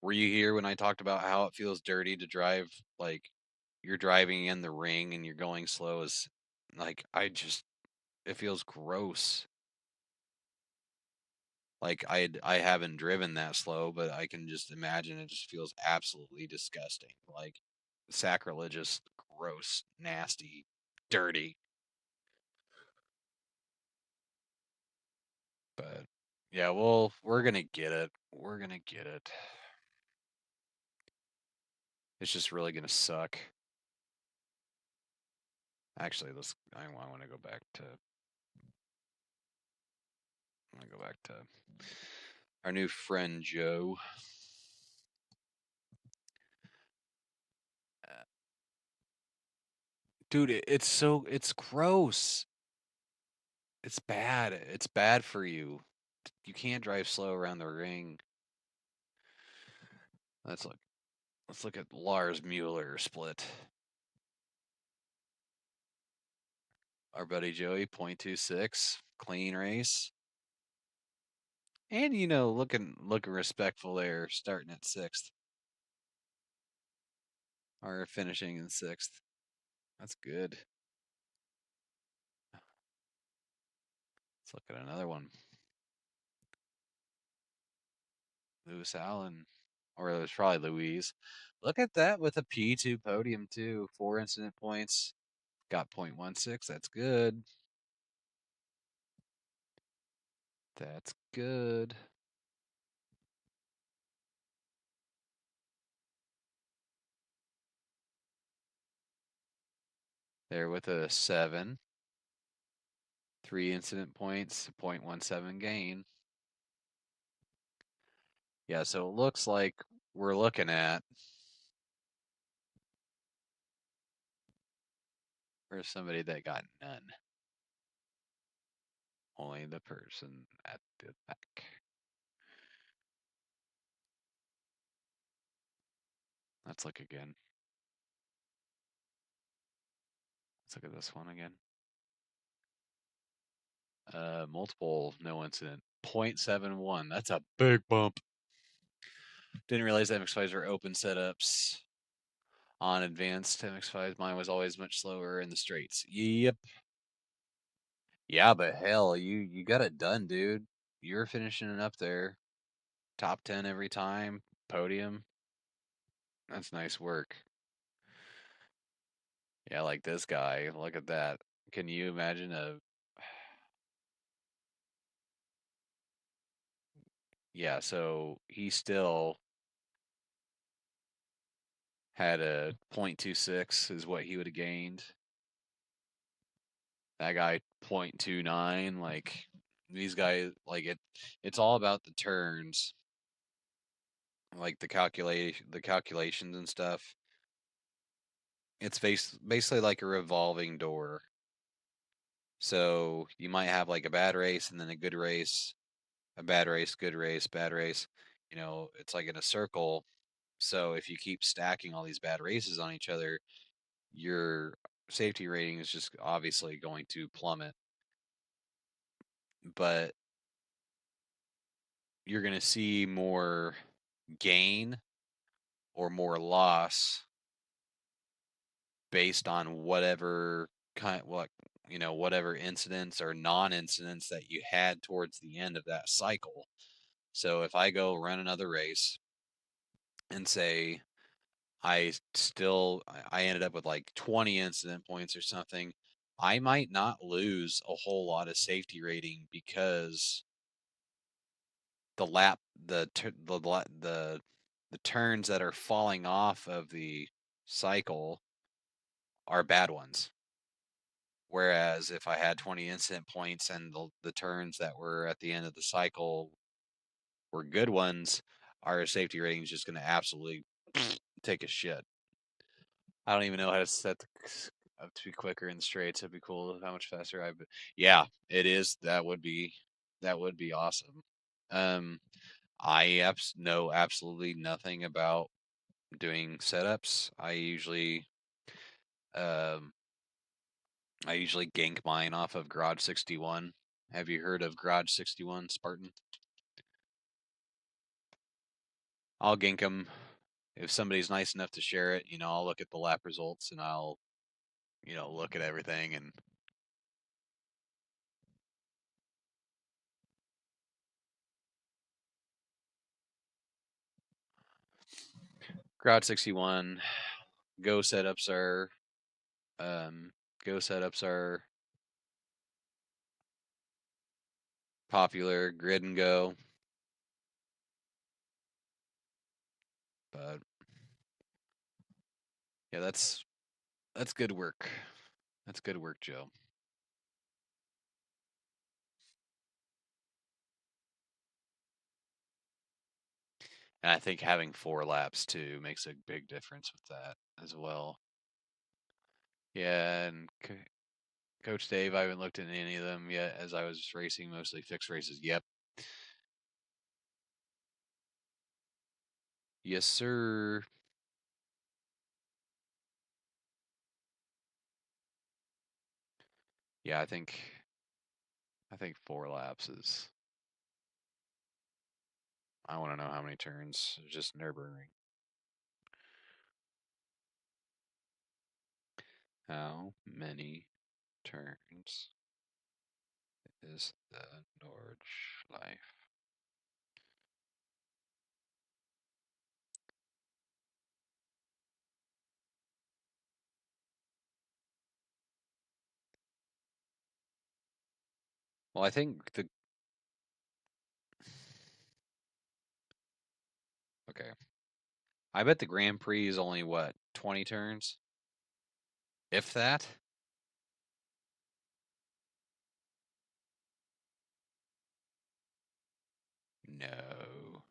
Were you here when I talked about how it feels dirty to drive like you're driving in the ring and you're going slow as like it feels gross. Like I haven't driven that slow, but I can just imagine it just feels absolutely disgusting. Like sacrilegious, gross, nasty, dirty. But yeah, well, we're gonna get it. We're gonna get it. It's just really gonna suck. Actually, I want to go back to. I want to go back to our new friend Joe. Dude, it's gross. It's bad. It's bad for you. You can't drive slow around the ring. Let's look. Let's look at Lars Mueller split. Our buddy Joey, 0.26, clean race. And looking respectful there, starting at 6th. Or finishing in 6th. That's good. Let's look at another one. Lewis Allen. Or it was probably Louise. Look at that with a P2 podium too. 4 incident points. Got 0.16. That's good. That's good. There with a 7. 3 incident points, 0.17 gain. Yeah, so it looks like we're looking at for somebody that got none. Only the person at the back. Let's look again. Let's look at this one again. Multiple no incident. 0.71. That's a big bump. Didn't realize MX5s were open setups on advanced MX5s. Mine was always much slower in the straights. Yep. Yeah, but hell, you got it done, dude. You're finishing it up there. Top 10 every time. Podium. That's nice work. Yeah, like this guy. Look at that. Can you imagine Yeah, so he still had a 0.26 is what he would have gained. That guy 0.29, like these guys like it's all about the turns. Like the calculations and stuff. It's basically like a revolving door. So you might have like a bad race and then a good race, a bad race, good race, bad race. It's like in a circle. So if you keep stacking all these bad races on each other, your safety rating is just obviously going to plummet. But you're going to see more gain or more loss based on whatever whatever incidents or non-incidents that you had towards the end of that cycle. So if I go run another race and say I ended up with like 20 incident points or something, I might not lose a whole lot of safety rating because the lap the turns that are falling off of the cycle are bad ones. Whereas if I had 20 incident points and the turns that were at the end of the cycle were good ones, our safety rating is just going to absolutely take a shit. I don't even know how to set up to be quicker in the straights. It'd be cool how much faster I. Yeah, it is. That would be awesome. I know absolutely nothing about doing setups. I usually gank mine off of Garage 61. Have you heard of Garage 61, Spartan? I'll gank them if somebody's nice enough to share it. I'll look at the lap results and I'll look at everything and Garage 61 go setups are popular. Grid and go, but yeah, that's good work. That's good work, Joe. And I think having 4 laps too makes a big difference with that as well. Yeah, and Coach Dave, I haven't looked at any of them yet as I was racing, mostly fixed races. Yep. Yes, sir. Yeah, I think 4 laps is. I want to know how many turns. Just Nurburgring. How many turns is the Nordschleife? Well, I think okay. I bet the Grand Prix is only what, 20 turns? If that? No.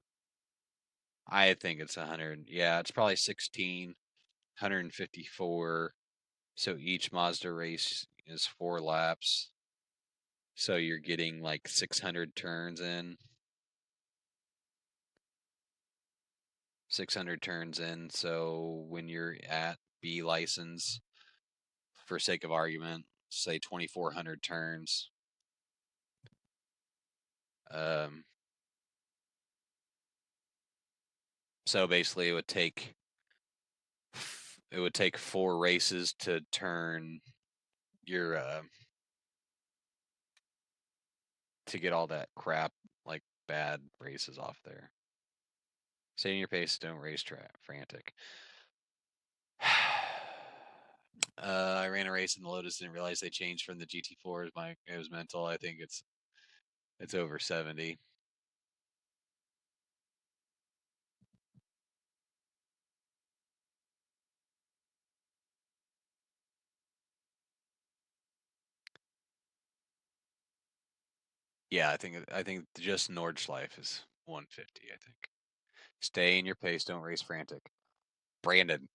I think it's 100. Yeah, it's probably 16, 154. So each Mazda race is 4 laps. So you're getting like 600 turns in. 600 turns in. So when you're at B license, for sake of argument, say 2,400 turns. So basically, it would take 4 races to turn your to get all that crap, like bad races off there. Stay in your pace, don't race frantic. I ran a race in the Lotus, didn't realize they changed from the GT4. It was mental. I think it's over 70. Yeah, I think just Nordschleife is 150. I think. Stay in your pace, don't race frantic. Brandon,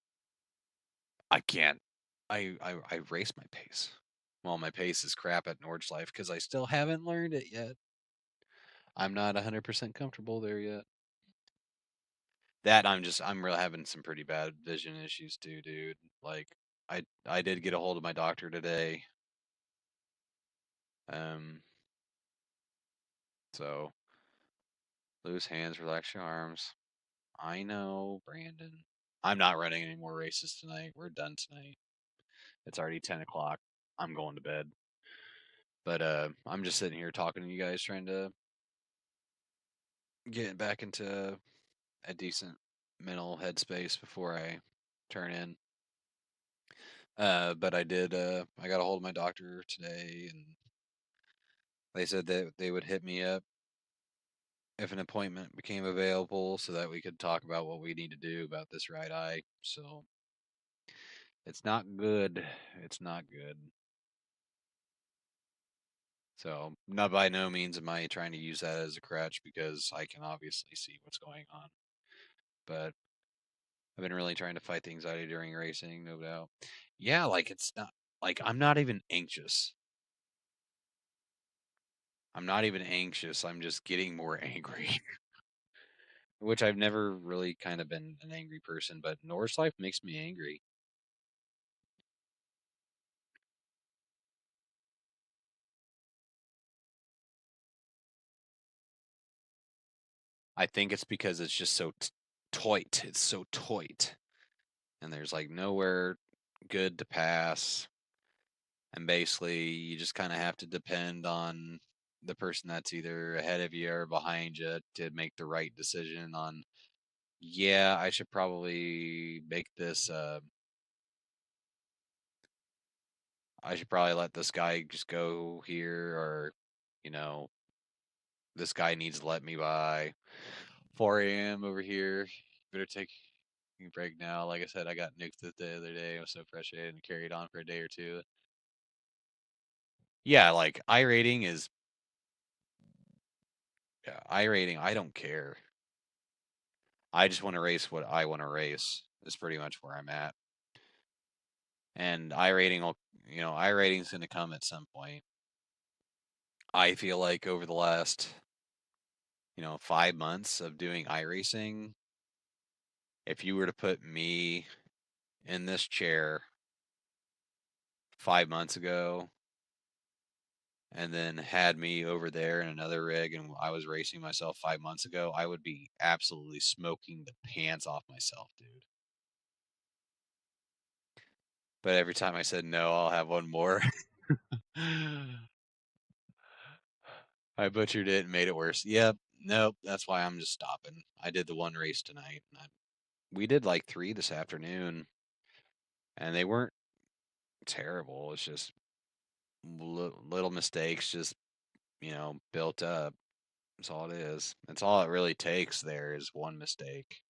I can't. I race my pace. Well, my pace is crap at Nordschleife because I still haven't learned it yet. I'm not 100% comfortable there yet. That I'm really having some pretty bad vision issues too, dude. Like I did get a hold of my doctor today. So loose hands, relax your arms. I know, Brandon. I'm not running any more races tonight. We're done tonight. It's already 10 o'clock. I'm going to bed. But I'm just sitting here talking to you guys, trying to get back into a decent mental headspace before I turn in. But I did. I got a hold of my doctor today, and they said that they would hit me up if an appointment became available, so that we could talk about what we need to do about this right eye. So It's not good. It's not good. So, not by no means am I trying to use that as a crutch because I can obviously see what's going on. But I've been really trying to fight the anxiety during racing, no doubt. Yeah, like it's not like I'm not even anxious. I'm not even anxious. I'm just getting more angry, which I've never really kind of been an angry person, but Norse life makes me angry. I think it's because it's just so tight. It's so tight. And there's like nowhere good to pass. And basically, you just kind of have to depend on the person that's either ahead of you or behind you to make the right decision on, yeah, I should probably make this, I should probably let this guy just go here, or, you know, this guy needs to let me by. 4 a.m. over here. Better take a break now. Like I said, I got nuked the other day. I was so frustrated and carried on for a day or two. Yeah, like iRating is, yeah, iRating, I don't care. I just want to race what I want to race. Is pretty much where I'm at. And iRating will, iRating's going to come at some point. I feel like over the last, 5 months of doing iRacing, if you were to put me in this chair 5 months ago and then had me over there in another rig and I was racing myself 5 months ago, I would be absolutely smoking the pants off myself, dude. But every time I said no, I'll have one more. I butchered it and made it worse. Yep. Nope. That's why I'm just stopping. I did the one race tonight. We did like 3 this afternoon, and they weren't terrible. It's just little mistakes, just, built up. That's all it is. That's all it really takes there is one mistake.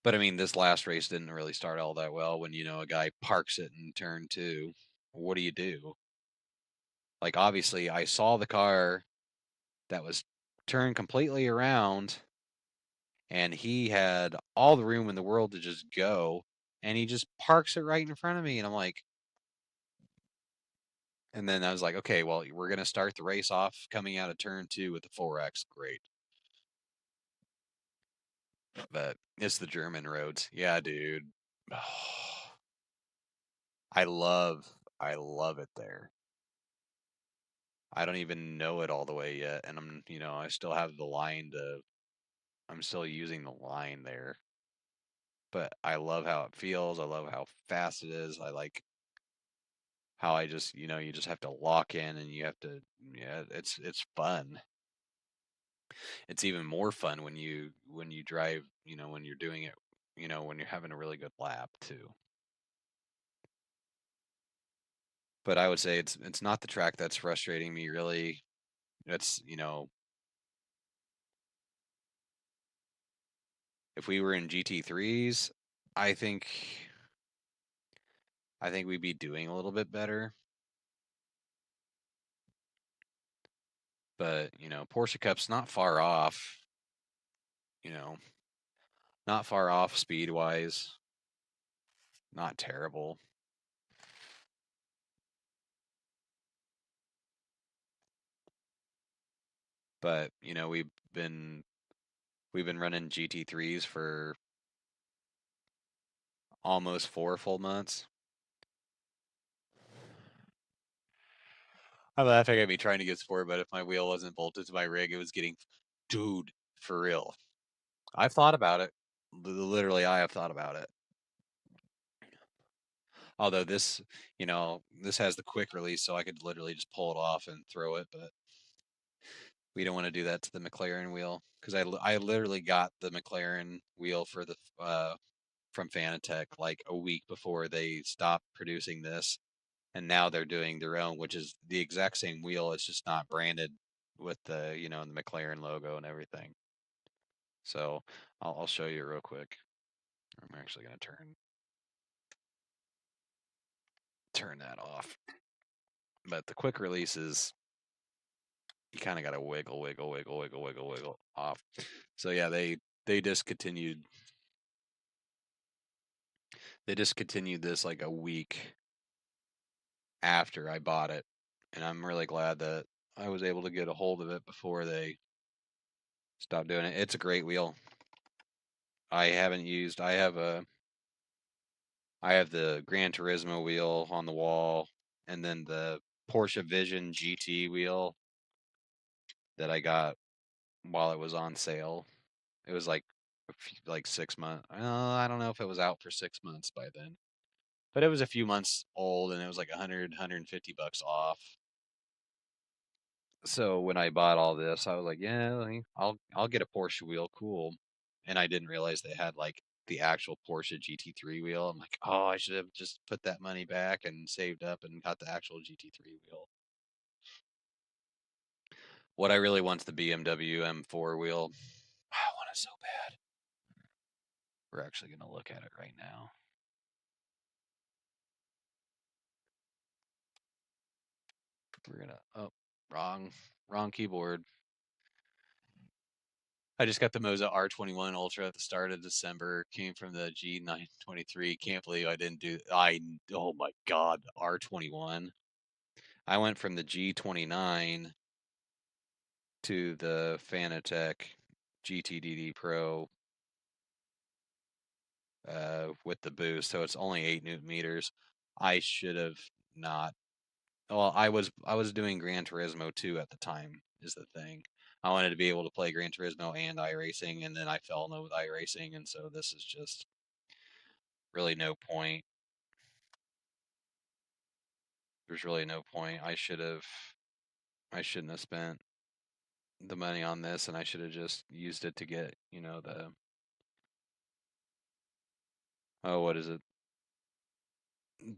But I mean, this last race didn't really start all that well when, a guy parks it in turn 2. What do you do? Like, obviously, I saw the car that was turned completely around and he had all the room in the world to just go, and he just parks it right in front of me, and I'm like, and then I was like, okay, well, we're gonna start the race off coming out of turn 2 with the 4X, great. But it's the German roads, yeah, dude. I love it there. I don't even know it all the way yet, and I still have the line to. I'm still using the line there, but I love how it feels. I love how fast it is. I like how I just, you just have to lock in and you have to, yeah, it's fun. It's even more fun when you drive, when you're doing it, when you're having a really good lap too. But I would say it's not the track that's frustrating me really. It's, if we were in GT3s, I think I think we'd be doing a little bit better. But, Porsche Cup's not far off, you know, not far off speed wise. Not terrible. But, we've been running GT3s for almost 4 full months. I'm laughing at me trying to get sport, but if my wheel wasn't bolted to my rig, it was getting, dude, for real. I've thought about it. Literally, I have thought about it. Although this has the quick release, so I could literally just pull it off and throw it, but we don't want to do that to the McLaren wheel because I literally got the McLaren wheel for the from FANATEC like a week before they stopped producing this, and now they're doing their own, which is the exact same wheel. It's just not branded with the the McLaren logo and everything. So I'll show you real quick. I'm actually gonna turn. turn that off. But the quick releases, you kind of got to wiggle off. So yeah, they discontinued. They discontinued this like a week after I bought it, and I'm really glad that I was able to get a hold of it before they stopped doing it. It's a great wheel. I haven't used. I have the Gran Turismo wheel on the wall, and then the Porsche Vision GT wheel that I got while it was on sale. It was like 6 months. I don't know if it was out for 6 months by then, but it was a few months old, and it was like 150 bucks off. So when I bought all this, I was like, yeah, I'll get a Porsche wheel, cool. And I didn't realize they had like the actual Porsche GT3 wheel. I'm like, oh, I should have just put that money back and saved up and got the actual GT3 wheel. What I really want is the BMW M4 wheel. I want it so bad. We're actually going to look at it right now. We're going to, oh, wrong keyboard. I just got the Moza R21 Ultra at the start of December. Came from the G923. Can't believe I didn't do. Oh my God, R21. I went from the G29 to the FANATEC GTDD Pro with the boost, so it's only 8 Newton meters. I should have not. Well, I was doing Gran Turismo 2 at the time. Is the thing. I wanted to be able to play Gran Turismo and iRacing, and then I fell in love with iRacing, and so this is just really no point. There's really no point. I shouldn't have spent the money on this, and I should have just used it to get, what is it?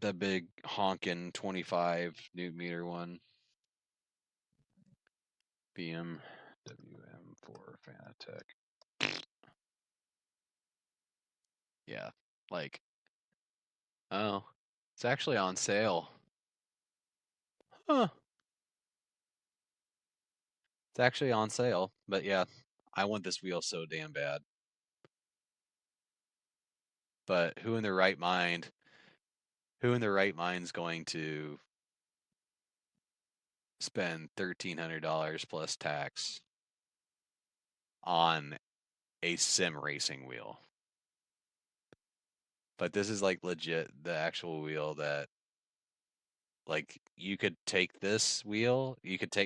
The big honkin' 25 Newton meter one. BMW M4 FANATEC. Yeah, like, oh, it's actually on sale. Huh. It's actually on sale, but yeah, I want this wheel so damn bad. But who in their right mind's going to spend $1,300 plus tax on a sim racing wheel? But this is like legit the actual wheel that, like, you could take this wheel,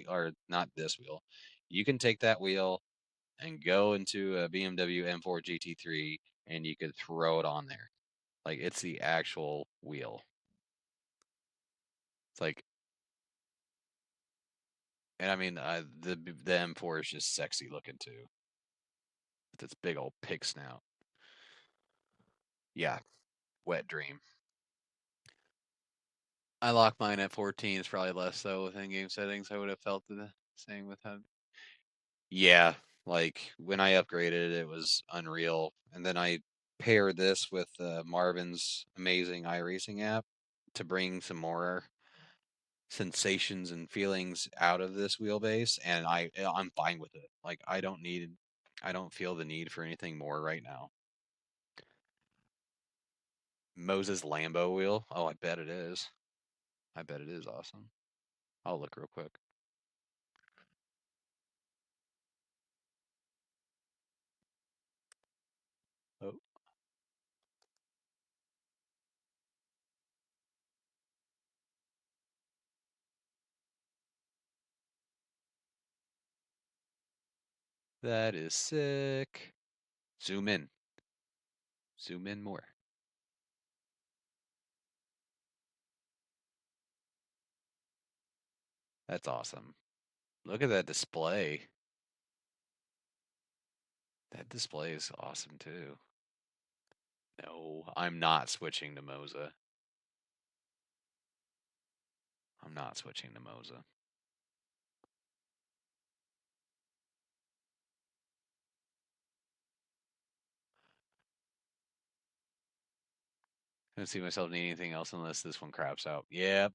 or not this wheel, you can take that wheel and go into a BMW M4 GT3 and you could throw it on there. Like, it's the actual wheel. It's like, and I mean, the M4 is just sexy looking too, with its big old pig snout. Yeah, wet dream. I lock mine at 14. It's probably less so with in-game settings. I would have felt the same with how. Yeah, like when I upgraded, it was unreal, and then I paired this with Marvin's amazing iRacing app to bring some more sensations and feelings out of this wheelbase, and I'm fine with it. Like, I don't feel the need for anything more right now. Moses Lambo wheel. Oh, I bet it is. I bet it is awesome. I'll look real quick. Oh. That is sick. Zoom in. Zoom in more. That's awesome. Look at that display. That display is awesome too. No, I'm not switching to Moza. I'm not switching to Moza. Don't see myself needing anything else unless this one craps out. Yeah.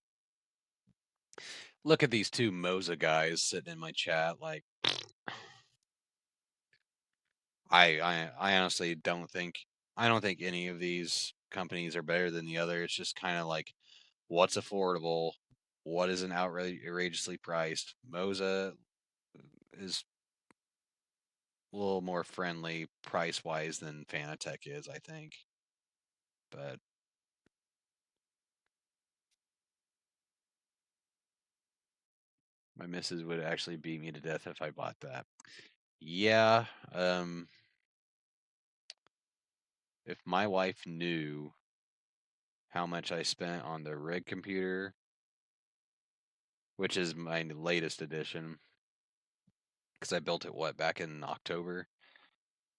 Look at these two Moza guys sitting in my chat. Like, I honestly don't think any of these companies are better than the other. It's just kind of like what's affordable, what isn't outrageously priced. Moza is a little more friendly price wise than FANATEC is, I think. But my missus would actually beat me to death if I bought that. Yeah. If my wife knew how much I spent on the rig computer, which is my latest edition, because I built it back in October,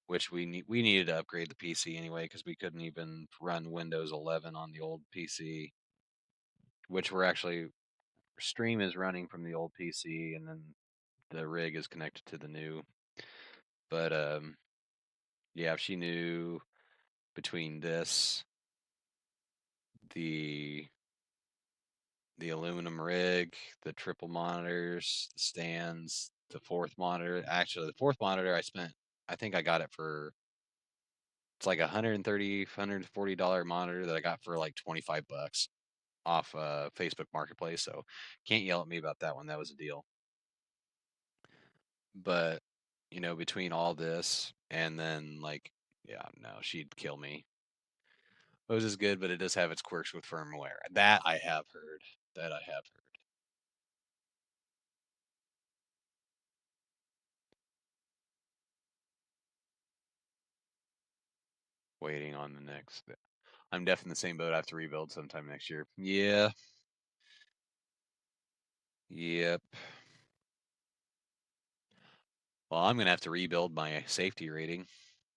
which we needed to upgrade the PC anyway because we couldn't even run Windows 11 on the old PC, which we're actually stream is running from the old PC and then the rig is connected to the new. But yeah, if she knew between this, the aluminum rig, the triple monitors, the stands, the fourth monitor. Actually, the fourth monitor I think I got it for, it's like $130, $140 monitor that I got for like 25 bucks off Facebook Marketplace. So can't yell at me about that one. That was a deal. But, between all this and then like, yeah, no, she'd kill me. Bose is good, but it does have its quirks with firmware. That I have heard. Waiting on the next. I'm definitely in the same boat. I have to rebuild sometime next year. Yeah. Yep. Well, I'm gonna have to rebuild my safety rating.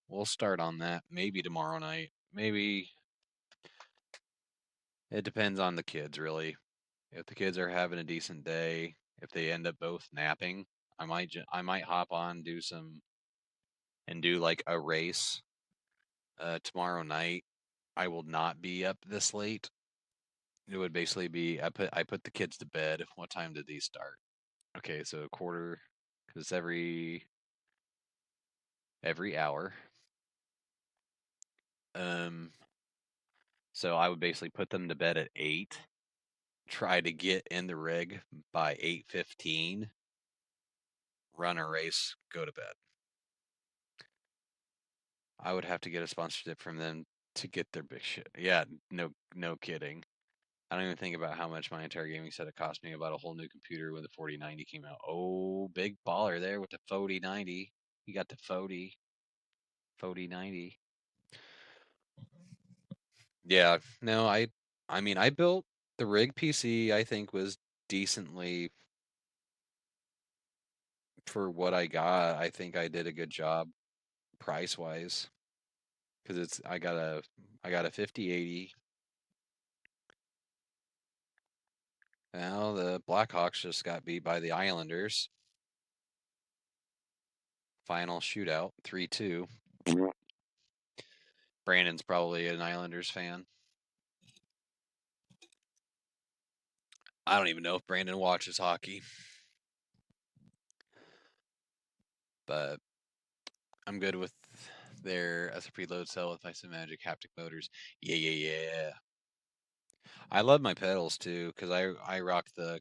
We'll start on that maybe tomorrow night. Maybe. It depends on the kids, really. If the kids are having a decent day, if they end up both napping, I might hop on, do like a race tomorrow night. I will not be up this late. It would basically be I put the kids to bed. What time did these start? Okay, so a quarter, because it's every hour. So I would basically put them to bed at 8, try to get in the rig by 8:15, run a race, go to bed. I would have to get a sponsorship from them to get their big shit. Yeah, no kidding. I don't even think about how much my entire gaming setup cost me. About a whole new computer when the 4090 came out. Oh, big baller there with the 4090. You got the 4090. Yeah, no, I mean, I built the rig PC. I think was decently for what I got. I think I did a good job price wise because I got a 5080. Now the Blackhawks just got beat by the Islanders. Final shootout, 3-2. Brandon's probably an Islanders fan. I don't even know if Brandon watches hockey. But I'm good with their SFP load cell with my Magic haptic motors. Yeah. I love my pedals too because I rock the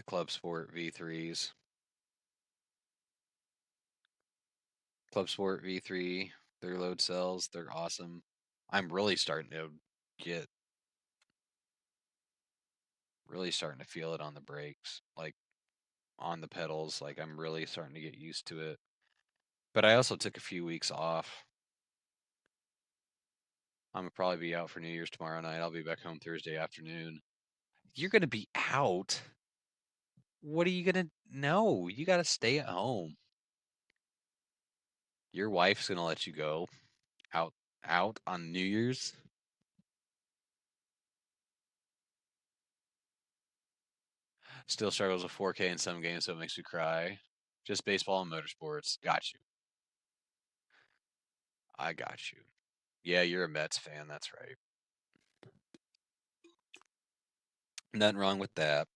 CLUBSPORT V3s. CLUBSPORT V3, their load cells, they're awesome. I'm really starting to feel it on the brakes, like on the pedals. Like I'm really starting to get used to it. But I also took a few weeks off. I'm gonna probably be out for New Year's tomorrow night. I'll be back home Thursday afternoon. You're gonna be out? What are you gonna? No, you gotta stay at home. Your wife's gonna let you go out on New Year's. Still struggles with 4K in some games, so it makes me cry. Just baseball and motorsports. Got you. I got you. Yeah, you're a Mets fan. That's right. Nothing wrong with that.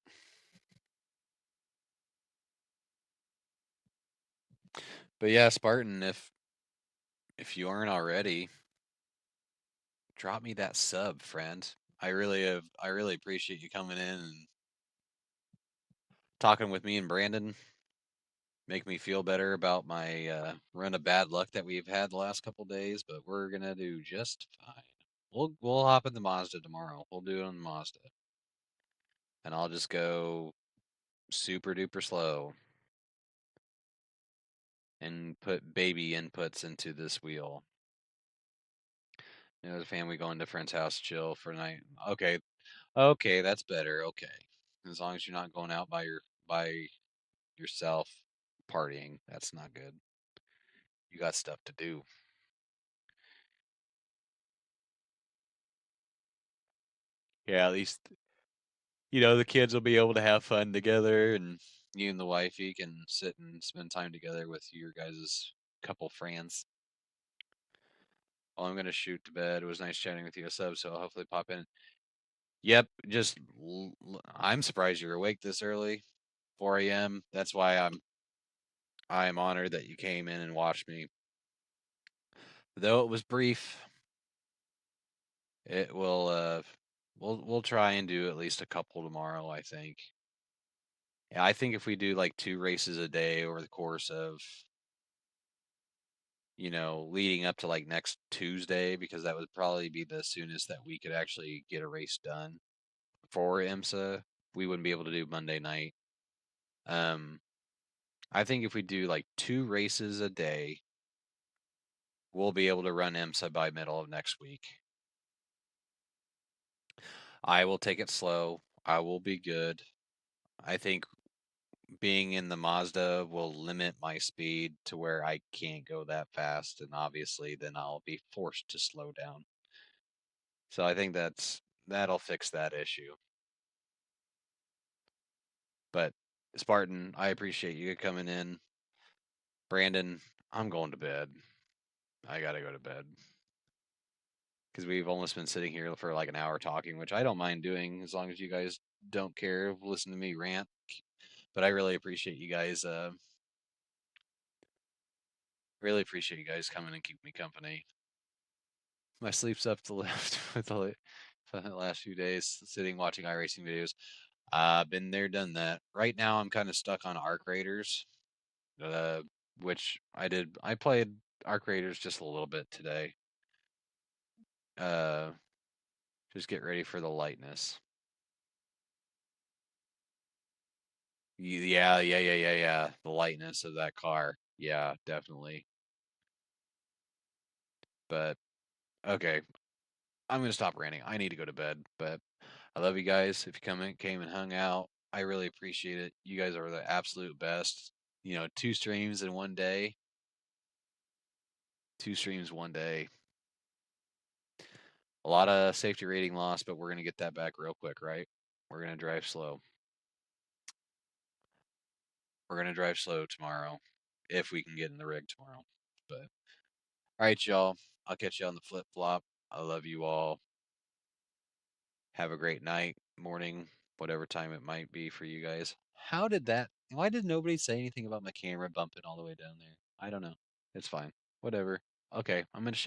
But yeah, Spartan, if you aren't already, drop me that sub, friend. I really appreciate you coming in and talking with me and Brandon. Make me feel better about my run of bad luck that we've had the last couple days, but we're gonna do just fine. We'll hop in the Mazda tomorrow. We'll do it on the Mazda. And I'll just go super duper slow and put baby inputs into this wheel. You know, the family going to a friend's house, chill for a night. Okay, that's better. Okay, as long as you're not going out by yourself partying, that's not good. You got stuff to do. Yeah, at least the kids will be able to have fun together, and you and the wifey can sit and spend time together with your guys' couple friends. Well, I'm gonna shoot to bed. It was nice chatting with you, sub. So I'll hopefully pop in. Yep, I'm surprised you're awake this early, 4 a.m. That's why I'm honored that you came in and watched me. Though it was brief, it will we'll try and do at least a couple tomorrow, I think. Yeah, I think if we do like 2 races a day over the course of leading up to like next Tuesday, because that would probably be the soonest that we could actually get a race done for IMSA. We wouldn't be able to do Monday night. I think if we do like 2 races a day, we'll be able to run IMSA by middle of next week. I will take it slow. I will be good. I think being in the Mazda will limit my speed to where I can't go that fast, and obviously then I'll be forced to slow down. So I think that'll fix that issue. But Spartan, I appreciate you coming in. Brandon, I'm going to bed. I gotta go to bed because we've almost been sitting here for like an hour talking, which I don't mind doing as long as you guys don't care. Listen to me rant. But I really appreciate you guys. Really appreciate you guys coming and keep me company. My sleep's up to the left with the last few days sitting watching iRacing videos. Been there, done that. Right now, I'm kind of stuck on Arc Raiders, which I did. I played Arc Raiders just a little bit today. Uh, just get ready for the lightness. Yeah. The lightness of that car. Yeah, definitely. But okay, I'm gonna stop ranting. I need to go to bed. But I love you guys. If you came and hung out, I really appreciate it. You guys are the absolute best. 2 streams in one day. 2 streams one day. A lot of safety rating loss, but we're gonna get that back real quick, right? We're gonna drive slow. We're gonna drive slow tomorrow, if we can get in the rig tomorrow. But all right, y'all. I'll catch you on the flip flop. I love you all. Have a great night, morning, whatever time it might be for you guys. Why did nobody say anything about my camera bumping all the way down there? I don't know. It's fine. Whatever. Okay, I'm gonna shut